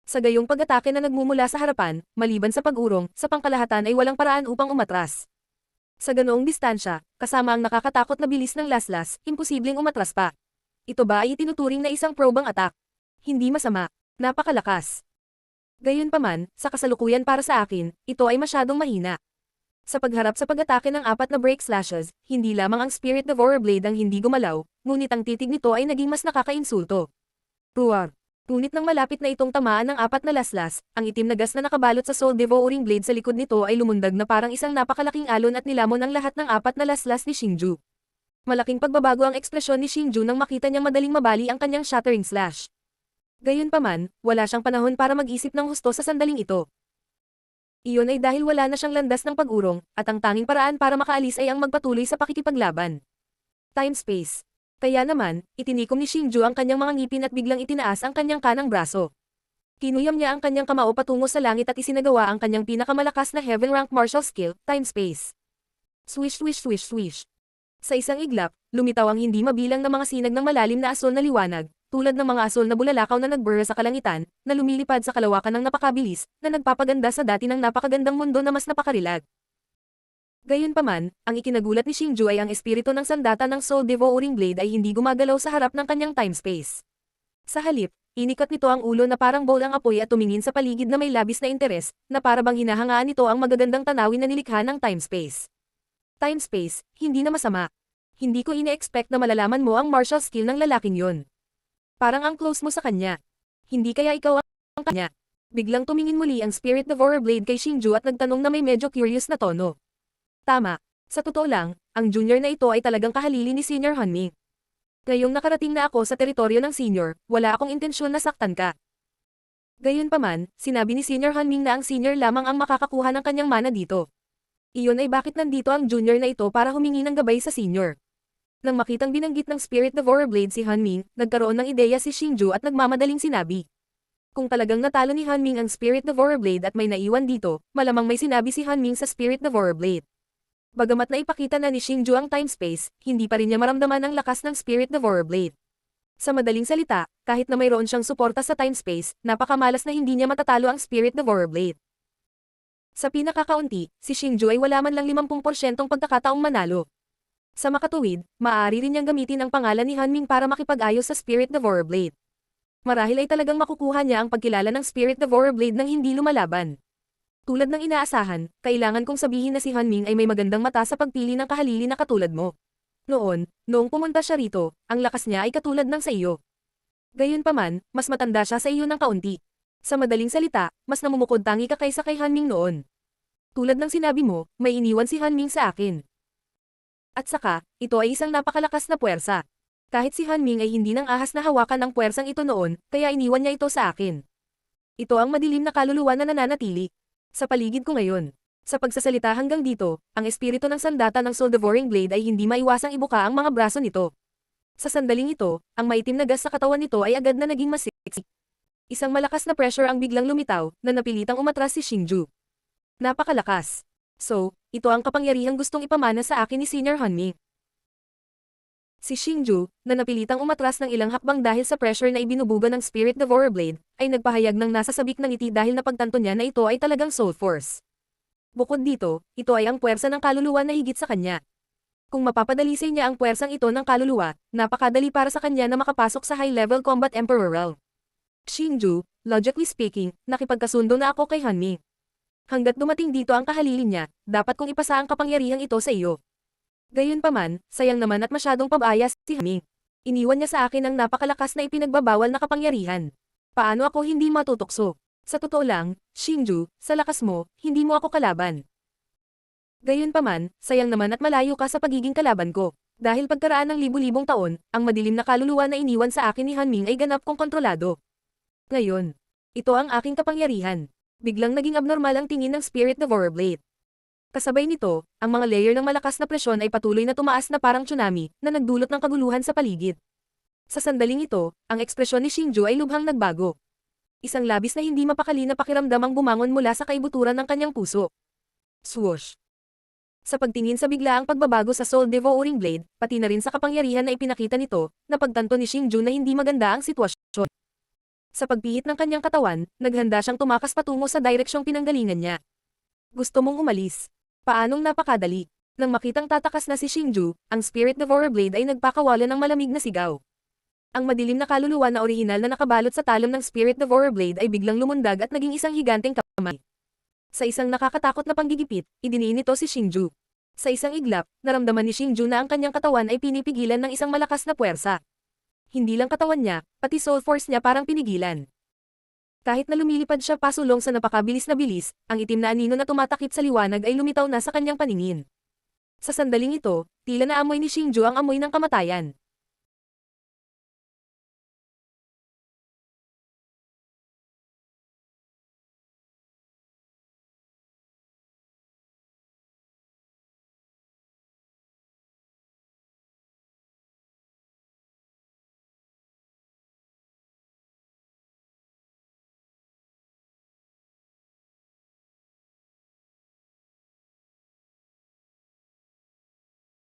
Sa gayong pag-atake na nagmumula sa harapan, maliban sa pag-urong, sa pangkalahatan ay walang paraan upang umatras. Sa ganoong distansya, kasama ang nakakatakot na bilis ng laslas, imposibleng umatras pa. Ito ba ay itinuturing na isang probang attack? Hindi masama. Napakalakas. Gayunpaman, sa kasalukuyan para sa akin, ito ay masyadong mahina. Sa pagharap sa pag-atake ng 4 na break slashes, hindi lamang ang Spirit Devourer Blade ang hindi gumalaw, ngunit ang titig nito ay naging mas nakakainsulto. Roar. Ngunit nang malapit na itong tamaan ng 4 na laslas, ang itim na gas na nakabalot sa Soul Devouring Blade sa likod nito ay lumundag na parang isang napakalaking alon at nilamon ang lahat ng 4 na laslas ni Xingju. Malaking pagbabago ang ekspresyon ni Xingju nang makita niyang madaling mabali ang kanyang shattering slash. Gayunpaman, wala siyang panahon para mag-isip ng husto sa sandaling ito. Iyon ay dahil wala na siyang landas ng pag-urong, at ang tanging paraan para makaalis ay ang magpatuloy sa pakikipaglaban. Time-space. Kaya naman, itinikom ni Xingju ang kanyang mga ngipin at biglang itinaas ang kanyang kanang braso. Kinuyam niya ang kanyang kamao patungo sa langit at isinagawa ang kanyang pinakamalakas na heaven rank martial skill, time space. Swish swish swish swish. Sa isang iglap, lumitaw ang hindi mabilang na mga sinag ng malalim na asol na liwanag, tulad ng mga asol na bulalakaw na nagburra sa kalangitan, na lumilipad sa kalawakan ng napakabilis, na nagpapaganda sa dati ng napakagandang mundo na mas napakarilag. Gayunpaman, ang ikinagulat ni Xingju ay ang espiritu ng sandata ng Soul Devouring Blade ay hindi gumagalaw sa harap ng kanyang time-space. Sa halip, inikat nito ang ulo na parang bowl ang apoy at tumingin sa paligid na may labis na interes, na para bang hinahangaan nito ang magagandang tanawin na nilikha ng time-space. Time-space, hindi na masama. Hindi ko ine-expect na malalaman mo ang martial skill ng lalaking yon. Parang ang close mo sa kanya. Hindi kaya ikaw ang kanya. Biglang tumingin muli ang Spirit Devourer Blade kay Xingju at nagtanong na may medyo curious na tono. Tama. Sa totoo lang, ang junior na ito ay talagang kahalili ni Senior Hanming. Ngayong nakarating na ako sa teritoryo ng senior, wala akong intensyon na saktan ka. Gayunpaman, sinabi ni Senior Hanming na ang senior lamang ang makakakuha ng kanyang mana dito. Iyon ay bakit nandito ang junior na ito para humingi ng gabay sa senior. Nang makitang binanggit ng Spirit Devourer Blade si Hanming, nagkaroon ng ideya si Xingju at nagmamadaling sinabi. Kung talagang natalo ni Hanming ang Spirit Devourer Blade at may naiwan dito, malamang may sinabi si Hanming sa Spirit Devourer Blade. Bagamat naipakita na ni Xingju ang time-space, hindi pa rin niya maramdaman ang lakas ng Spirit Devourer Blade. Sa madaling salita, kahit na mayroon siyang suporta sa time-space, napakamalas na hindi niya matatalo ang Spirit Devourer Blade. Sa pinakakaunti, si Xingju ay wala man lang 50% pagkakataong manalo. Sa makatuwid, maaari rin niyang gamitin ang pangalan ni Hanming para makipag-ayos sa Spirit Devourer Blade. Marahil ay talagang makukuha niya ang pagkilala ng Spirit Devourer Blade nang hindi lumalaban. Tulad ng inaasahan, kailangan kong sabihin na si Hanming ay may magandang mata sa pagpili ng kahalili na katulad mo. Noong pumunta siya rito, ang lakas niya ay katulad ng sa iyo. Gayunpaman, mas matanda siya sa iyo ng kaunti. Sa madaling salita, mas namumukod-tangi ka kaysa kay Hanming noon. Tulad ng sinabi mo, may iniwan si Hanming sa akin. At saka, ito ay isang napakalakas na puwersa. Kahit si Hanming ay hindi nang ahas na hawakan ang puwersang ito noon, kaya iniwan niya ito sa akin. Ito ang madilim na kaluluwa na nananatili sa paligid ko ngayon. Sa pagsasalita hanggang dito, ang espiritu ng sandata ng Soul Devouring Blade ay hindi maiwasang ibuka ang mga braso nito. Sa sandaling ito, ang maitim na gas sa katawan nito ay agad na naging masiksik. Isang malakas na pressure ang biglang lumitaw, na napilitang umatras si Xingju. Napakalakas. So, ito ang kapangyarihang gustong ipamana sa akin ni Senior Hanming. Si Xingju, na napilitang umatras ng ilang hakbang dahil sa pressure na ibinubuga ng Spirit Devourer Blade, ay nagpahayag ng nasasabik ng ngiti dahil napagtanto niya na ito ay talagang Soul Force. Bukod dito, ito ay ang puwersa ng kaluluwa na higit sa kanya. Kung mapapadalisay niya ang puwersang ito ng kaluluwa, napakadali para sa kanya na makapasok sa high-level combat Emperor realm. Xingju, logically speaking, nakipagkasundo na ako kay Hanming. Hanggat dumating dito ang kahalili niya, dapat kong ipasa ang kapangyarihang ito sa iyo. Gayunpaman, sayang naman at masyadong pabayas si Hanming. Iniwan niya sa akin ang napakalakas na ipinagbabawal na kapangyarihan. Paano ako hindi matutokso? Sa totoo lang, Xingju, sa lakas mo, hindi mo ako kalaban. Gayunpaman, sayang naman at malayo ka sa pagiging kalaban ko. Dahil pagkaraan ng libu-libong taon, ang madilim na kaluluwa na iniwan sa akin ni Hanming ay ganap kong kontrolado. Ngayon, ito ang aking kapangyarihan. Biglang naging abnormal ang tingin ng Spirit Devourer Blade. Kasabay nito, ang mga layer ng malakas na presyon ay patuloy na tumaas na parang tsunami, na nagdulot ng kaguluhan sa paligid. Sa sandaling ito, ang ekspresyon ni Xingju ay lubhang nagbago. Isang labis na hindi mapakali na pakiramdam ang bumangon mula sa kaibuturan ng kanyang puso. Swoosh! Sa pagtingin sa biglaang pagbabago sa Soul Devouring Blade, pati na rin sa kapangyarihan na ipinakita nito, napagtanto ni Xingju na hindi maganda ang sitwasyon. Sa pagpihit ng kanyang katawan, naghanda siyang tumakas patungo sa direksyong pinanggalingan niya. Gusto mong umalis? Paanong napakadali? Nang makitang tatakas na si Xingju, ang Spirit Devourer Blade ay nagpakawala ng malamig na sigaw. Ang madilim na kaluluwa na orihinal na nakabalot sa talon ng Spirit Devourer Blade ay biglang lumundag at naging isang higanteng kamay. Sa isang nakakatakot na panggigipit, idiniin nito si Xingju. Sa isang iglap, naramdaman ni Xingju na ang kanyang katawan ay pinipigilan ng isang malakas na puwersa. Hindi lang katawan niya, pati soul force niya parang pinigilan. Kahit na lumilipad siya pasulong sa napakabilis na bilis, ang itim na anino na tumatakip sa liwanag ay lumitaw na sa kanyang paningin. Sa sandaling ito, tila naamoy ni Xingju ang amoy ng kamatayan.